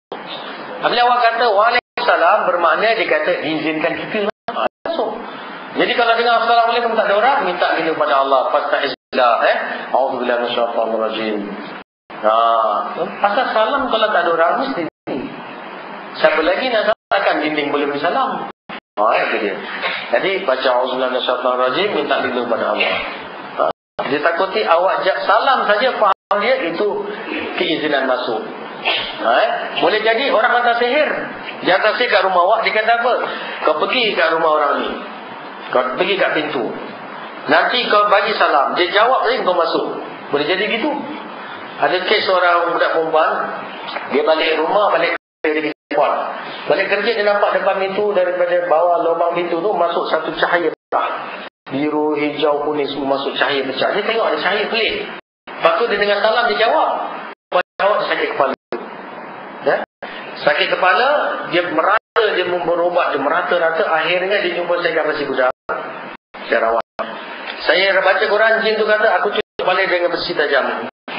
Bila awak kata Waalaikumsalam, bermakna dia kata diizinkan kita masuk. Jadi kalau dengar Assalamualaikum tak ada orang, minta kita kepada Allah. Fasta'izillah. A'udzubillahi minasyaitanir rajim. Pasal salam kalau tak ada orang mesti. Siapa lagi nak salamkan dinding boleh bersalam. Itu dia. Jadi baca A'udzubillahi minasyaitanir rajim, minta lindung kepada Allah. Dia takuti awak salam saja faham dia itu keizinan masuk. Boleh jadi orang hantar sihir. Dia hantar sihir kat rumah awak, dia kata apa? Kau pergi kat rumah orang ni. Kau pergi kat pintu. Nanti kau bagi salam. Dia jawab tadi kau masuk. Boleh jadi gitu. Ada kes seorang budak perempuan. Dia balik rumah, balik kerja dia kuat. Balik kerja dia nampak depan pintu, daripada bawah lubang pintu tu masuk satu cahaya pecah. Biru, hijau, kuning semua masuk cahaya pecah. Dia tengok ada cahaya pelik. Lepas tu dia dengar salam, dia jawab. Dia jawab, dia sakit kepala. Sakit kepala, dia merasa dia dia berobat, dia merata-rata. Akhirnya dia jumpa saya kat Pasir Gudang. Saya rawat. Saya baca Quran, jin tu kata, aku cucuk kepala dia dengan besi tajam.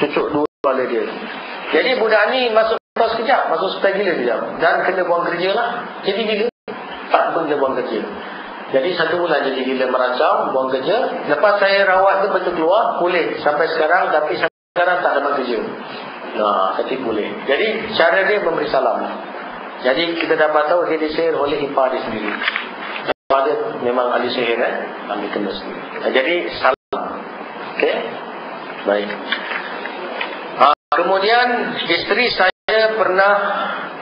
Cucuk dua kepala dia. Jadi budak ni masuk hospital sekejap, masuk hospital gila sekejap. Dan kena buang kerja lah. Jadi gila. Tak pun dia buang kerja. Jadi 1 bulan jadi gila meracau, buang kerja. Lepas saya rawat tu betul keluar, pulih sampai sekarang. Tapi sampai sekarang tak dapat kerja. Nah, tapi boleh. Jadi cara dia memberi salam. Jadi kita dapat tahu dia disihir oleh ipar dia sendiri. Ipar dia memang ahli sihir, ambil kena sendiri. Jadi salam. Okey. Baik. Kemudian isteri saya pernah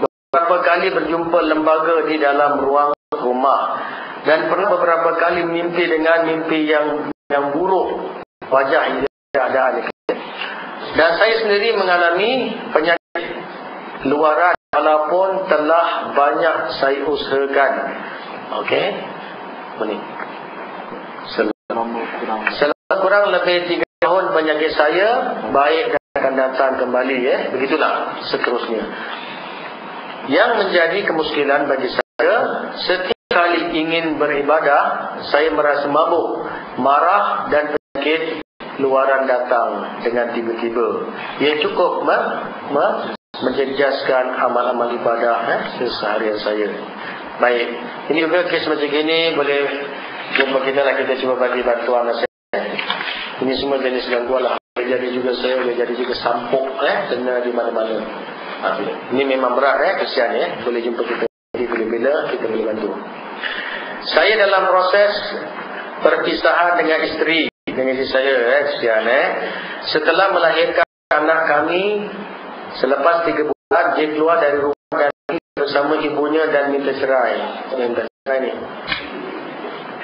beberapa kali berjumpa lembaga di dalam ruang rumah dan pernah beberapa kali mimpi dengan mimpi yang buruk, wajah keadaan. Dan saya sendiri mengalami penyakit luaran walaupun telah banyak saya usahakan. Okey. Ini. Selama kurang lebih 3 tahun penyakit saya baik dan akan datang kembali, begitulah seterusnya. Yang menjadi kemuskilan bagi saya, setiap kali ingin beribadah, saya merasa mabuk, marah dan penyakit luaran datang dengan tiba-tiba. Ia cukup menjejaskan amal-amal ibadah seharian saya. Baik, ini juga kes macam ini boleh jumpa kita lah, kita cuba bagi bantuan nasihat. Ini semua jenis gangguan lah. Boleh jadi juga saya, boleh jadi juga sampuk, kena di mana-mana. Ini memang berat, kesian boleh jumpa kita bila-bila, kita boleh bantu. Saya dalam proses perpisahan dengan isteri saya, kesian. Setelah melahirkan anak kami, selepas 3 bulan, dia keluar dari rumah dan bersama ibunya dan minta cerai. Minta cerai ni.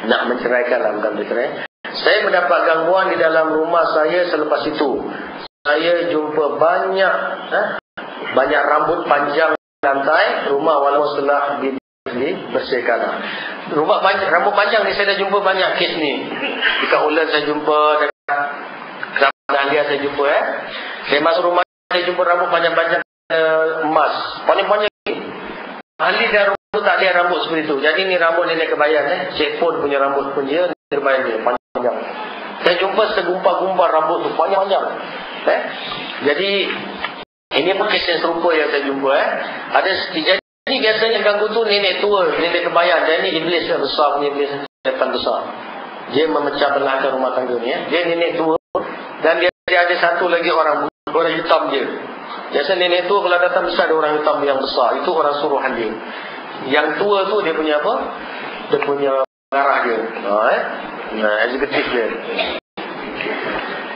Nak menceraikan lah, bukan bercerai. Saya mendapat gangguan di dalam rumah saya selepas itu. Saya jumpa banyak rambut panjang di lantai rumah walaupun setelah dibersihkan. Rambut panjang ni saya dah jumpa banyak kes ni. Dekat Ulan saya jumpa, dekat Keramat Dahlia saya jumpa. Saya masuk rumah, saya jumpa rambut panjang-panjang emas. Panjang-panjang ni. Ahli dah rambut tak ada rambut seperti itu. Jadi ni rambut nenek kebayan. Cik Pun punya rambut pun dia, nenek kebayan dia, panjang. Saya jumpa segumpal-gumpal rambut tu, panjang-panjang. Jadi ini pun kes yang serupa yang saya jumpa. Ada jadi biasanya ganggu tu nenek tua, nenek kebayan. Dan ini iblis yang besar punya, iblis setan besar. Dia memecah belahkan rumah tangga ni. Dia nenek tua dan dia ada satu lagi orang hitam dia. Biasa nenek tua kalau datang besar ada orang hitam yang besar. Itu orang suruhan dia. Yang tua tu dia punya apa? Dia punya pengarah dia. Eksekutif dia.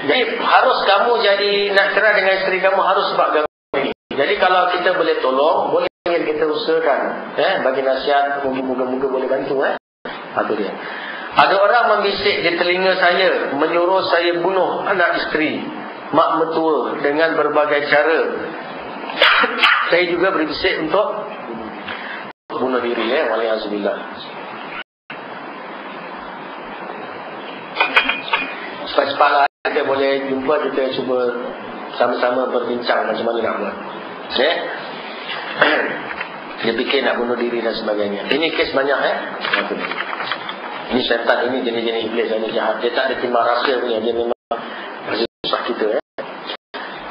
Jadi harus kamu jadi nak cerai dengan isteri kamu harus sebab gangguan ini. Jadi kalau kita boleh tolong, boleh kita usahakan, bagi nasihat, moga-moga boleh bantu. Itu dia. Ada orang membisik di telinga saya, menyuruh saya bunuh anak isteri, mak mertua dengan berbagai cara. Saya juga berbisik untuk bunuh diri. Waliyahzubillah. Cepat-cepat lah kita boleh jumpa, kita cuba sama-sama berbincang macam mana nak buat. Dia fikir nak bunuh diri dan sebagainya. Ini kes banyak. Ini syaitan, ini jenis-jenis iblis, ini jahat. Dia tak ada timbang rasa punya. Dia memang susah kita.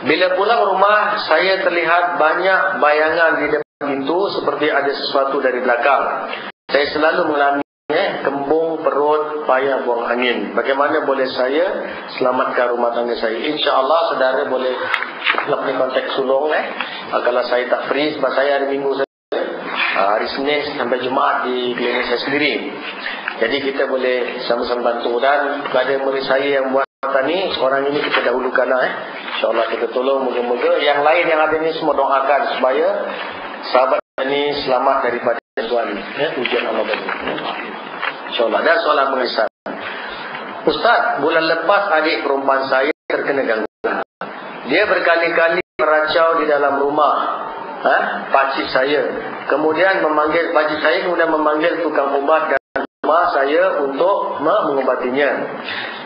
Bila pulang rumah, saya terlihat banyak bayangan di depan pintu seperti ada sesuatu dari belakang. Saya selalu mengalami kembung perut, payah buang angin. Bagaimana boleh saya selamatkan rumah tangga saya? InsyaAllah saudara boleh kontak sulung. Kalau saya tak free, sebab saya hari Minggu hari Senin sampai Jumaat di klinik saya sendiri. Jadi kita boleh sama-sama bantu. Dan kepada murid saya yang buat ni, orang ini kita dahulukan lah. InsyaAllah kita tolong, moga-moga. Yang lain yang ada ni semua doakan supaya sahabat ini selamat daripada tuan ujian Allah bagi. InsyaAllah. Dan soalan pengesan, Ustaz, bulan lepas adik perempuan saya terkena gangguan. Dia berkali-kali meracau di dalam rumah pakcik saya. Kemudian pakcik saya kemudian memanggil tukang ubat dan rumah saya untuk mengobatinya.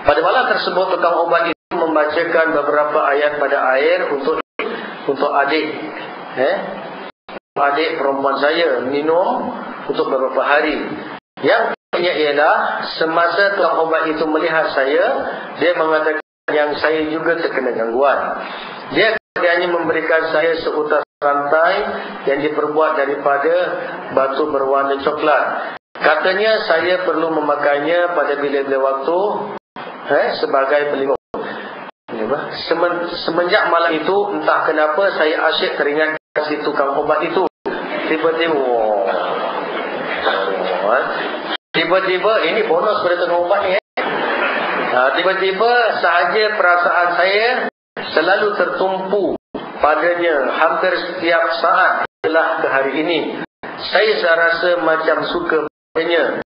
Pada malam tersebut tukang ubat itu membacakan beberapa ayat pada air untuk adik. adik perempuan saya minum untuk beberapa hari. Yang pentingnya ialah semasa tukang ubat itu melihat saya, dia mengatakan yang saya juga terkena gangguan. Dia hanya memberikan saya seutas rantai yang diperbuat daripada batu berwarna coklat. Katanya saya perlu memakainya pada bila-bila waktu sebagai pelindung. Semenjak malam itu, entah kenapa saya asyik teringat si tukang ubat itu. Tiba-tiba ini bonus pada tukang ubat ni. Tiba-tiba sahaja perasaan saya selalu tertumpu padanya hampir setiap saat telah ke hari ini. Saya rasa macam suka padanya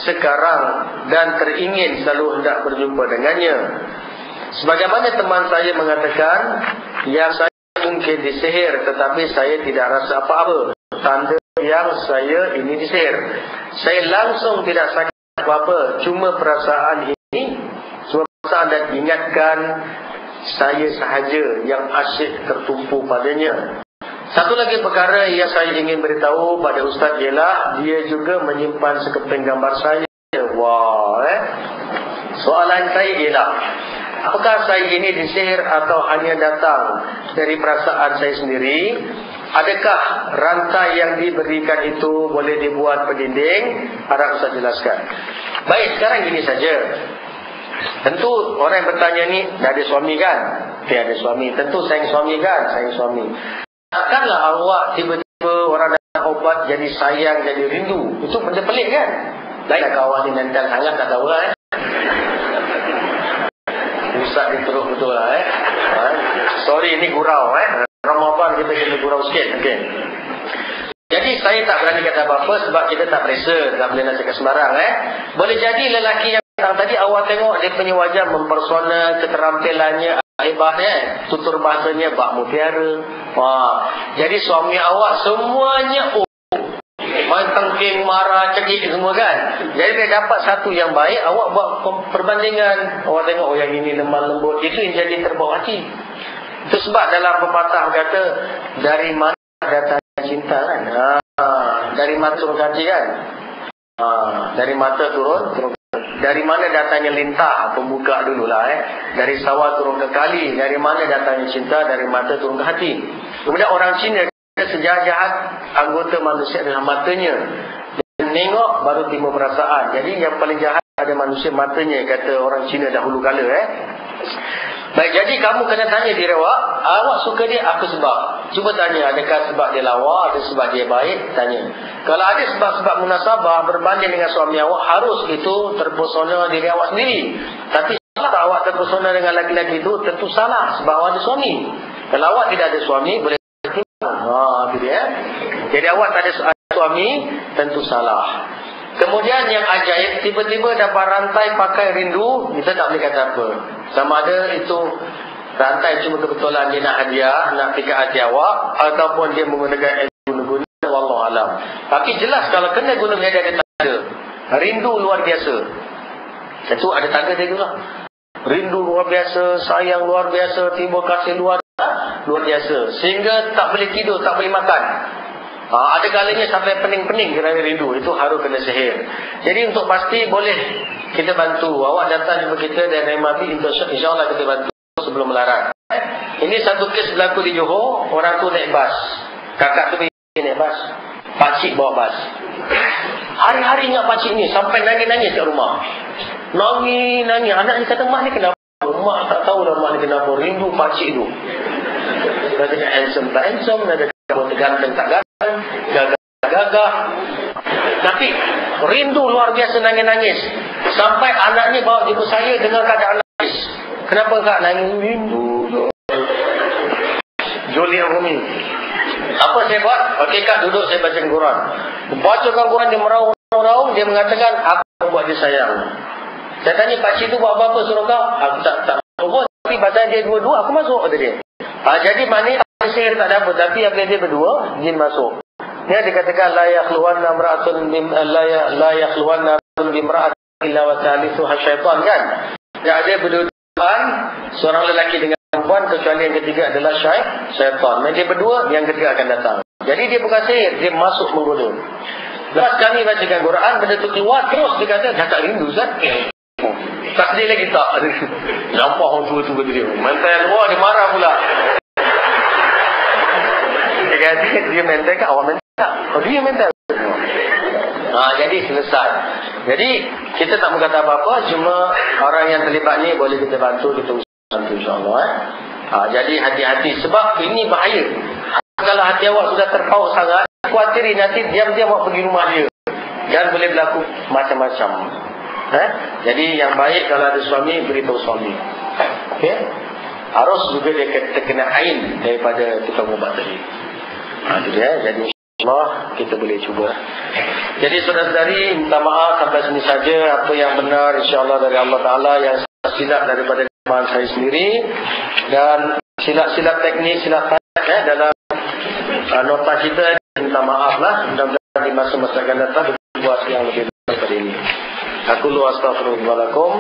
sekarang dan teringin selalu hendak berjumpa dengannya. Sebagaimana teman saya mengatakan, yang saya mungkin disihir, tetapi saya tidak rasa apa-apa. Tanda yang saya ini disihir. Saya langsung tidak sakit apa-apa. Cuma perasaan ini, dan ingatkan saya sahaja yang asyik tertumpu padanya. Satu lagi perkara yang saya ingin beritahu pada Ustaz ialah dia juga menyimpan sekeping gambar saya. Wah, soalan saya ialah, apakah saya ini disihir atau hanya datang dari perasaan saya sendiri? Adakah rantai yang diberikan itu boleh dibuat pendinding? Harap Ustaz jelaskan. Baik, sekarang gini saja. Tentu orang yang bertanya ni dah ada suami kan? Dia ada suami. Tentu sayang suami kan? Sayang suami. Takkanlah awak tiba-tiba orang dah obat jadi sayang, jadi rindu. Itu benda pelik kan? Lain kawan ni mental sangat tak tahu lah Ustaz ni teruk betul lah Sorry, ni gurau Ramadan kita kena gurau sikit. Okay. Jadi saya tak berani kata apa-apa sebab kita tak periksa, tak boleh nak cakap sembarang Boleh jadi lelaki yang datang tadi awak tengok dia punya wajah mempersona, keterampilannya, hebatnya, tutur bahasanya bak mutiara. Jadi suami awak semuanya main tengking, marah, cekik semua kan. Jadi dia dapat satu yang baik, awak buat perbandingan. Awak tengok yang ini lemah lembut, itu yang jadi terbawa hati. Itu sebab dalam pepatah kata, dari mana datangnya cinta kan? Dari mata turun hati kan? Dari mata turun. Dari mana datangnya lintah? Pembuka dululah Dari sawah turun ke kali. Dari mana datangnya cinta? Dari mata turun ke hati. Kemudian orang Cina sejahat-jahat anggota manusia adalah matanya. Dia menengok baru timbul perasaan. Jadi yang paling jahat ada manusia matanya, kata orang Cina dahulu kala Baik, jadi kamu kena tanya diri awak suka dia apa sebab? Cuba tanya, adakah sebab dia lawa, ada sebab dia baik? Tanya. Kalau ada sebab-sebab munasabah berbanding dengan suami awak, harus itu terpesona diri awak sendiri. Tapi kalau awak terpesona dengan lelaki-lelaki itu, tentu salah sebab awak ada suami. Kalau awak tidak ada suami, boleh itu dia. Jadi awak tak ada suami, tentu salah. Kemudian yang ajaib, tiba-tiba dapat rantai pakai rindu, kita tak boleh kata apa. Sama ada itu rantai cuma kebetulan dia nak hadiah, nak pikat hati awak, ataupun dia menggunakan guna-guna, wallahualam. Tapi jelas kalau kena guna dia ada tanda. Rindu luar biasa. Itu ada tanda dia juga. Rindu luar biasa, sayang luar biasa, timbul kasih luar biasa. Sehingga tak boleh tidur, tak boleh makan. Ada kalanya sampai pening-pening kerana rindu. Itu harus kena sihir. Jadi untuk pasti boleh kita bantu. Awak datang jumpa kita dan MRT, insyaAllah kita bantu sebelum melarat. Ini satu kes berlaku di Johor. Orang tu naik bas. Kakak tu pergi naik bas. Pakcik bawa bas. Hari-hari ingat pakcik ni. Sampai nangis-nangis kat rumah. Nangis-nangis. Anak ni kata, mak ni kenapa? Mak tak tahu lah mak ni kenapa. Rindu pakcik tu. Dia kata handsome tak handsome. Dia kata ganteng tak ganteng. Gagah-gagah. Tapi rindu luar biasa, nangis-nangis. Sampai anak ni bawa jumpa saya dengan keadaan nangis. Kenapa kak nangis? Rindu. Joli Rumi. Apa saya buat? Okey kak, duduk saya baca Quran. Bacakan Quran, dia meraung-raung. Dia mengatakan, apa buat dia sayang? Saya tanya, pakcik tu buat apa-apa suruh kau? Aku tak masuk. Tapi pasal dia dua-dua, aku masuk, kata dia. Jadi maknanya sihir tak ada apa. Tapi apabila dia berdua, jin masuk. Dia dikatakan la yakhluwanna bimra'atin illa wa thalithuha syaitan kan. Tidak ada berdua-duaan seorang lelaki dengan perempuan kecuali yang ketiga adalah syaitan. Mereka berdua, yang ketiga akan datang. Jadi dia bukan sihir, dia masuk menggoda. Lepas kami bacakan Quran, benda tu keluar, terus dia kata, dah tak rindu Ustaz. Tak sedih lagi tak. Nampak orang tua tu kata dia. Mental luar, dia marah pula. Dia kata, dia mental kat awak mental tak? Oh, dia mental. Jadi selesai. Jadi, kita tak berkata apa-apa, cuma orang yang terlibat ni boleh kita bantu, kita bantu insyaAllah. Jadi hati-hati, sebab ini bahaya. Kalau hati awak sudah terpaut sangat, khawatirin nanti diam-diam awak pergi rumah dia. Dan boleh berlaku macam-macam. Jadi yang baik kalau ada suami, beritahu suami. Okey? Harus juga dia terkena ain daripada tukang ubat tadi. Itu dia. Jadi insyaAllah kita boleh cuba. Jadi saudara-saudari, minta maaf sampai sini saja. Apa yang benar insyaAllah dari Allah Ta'ala, yang silap daripada kelemahan saya sendiri. Dan silap-silap teknik, silap dalam nota kita, minta maaf lah. Mudah-mudahan di masa-masa akan datang buat yang lebih baik daripada ini. Aku lu astaghfirullahaladzim.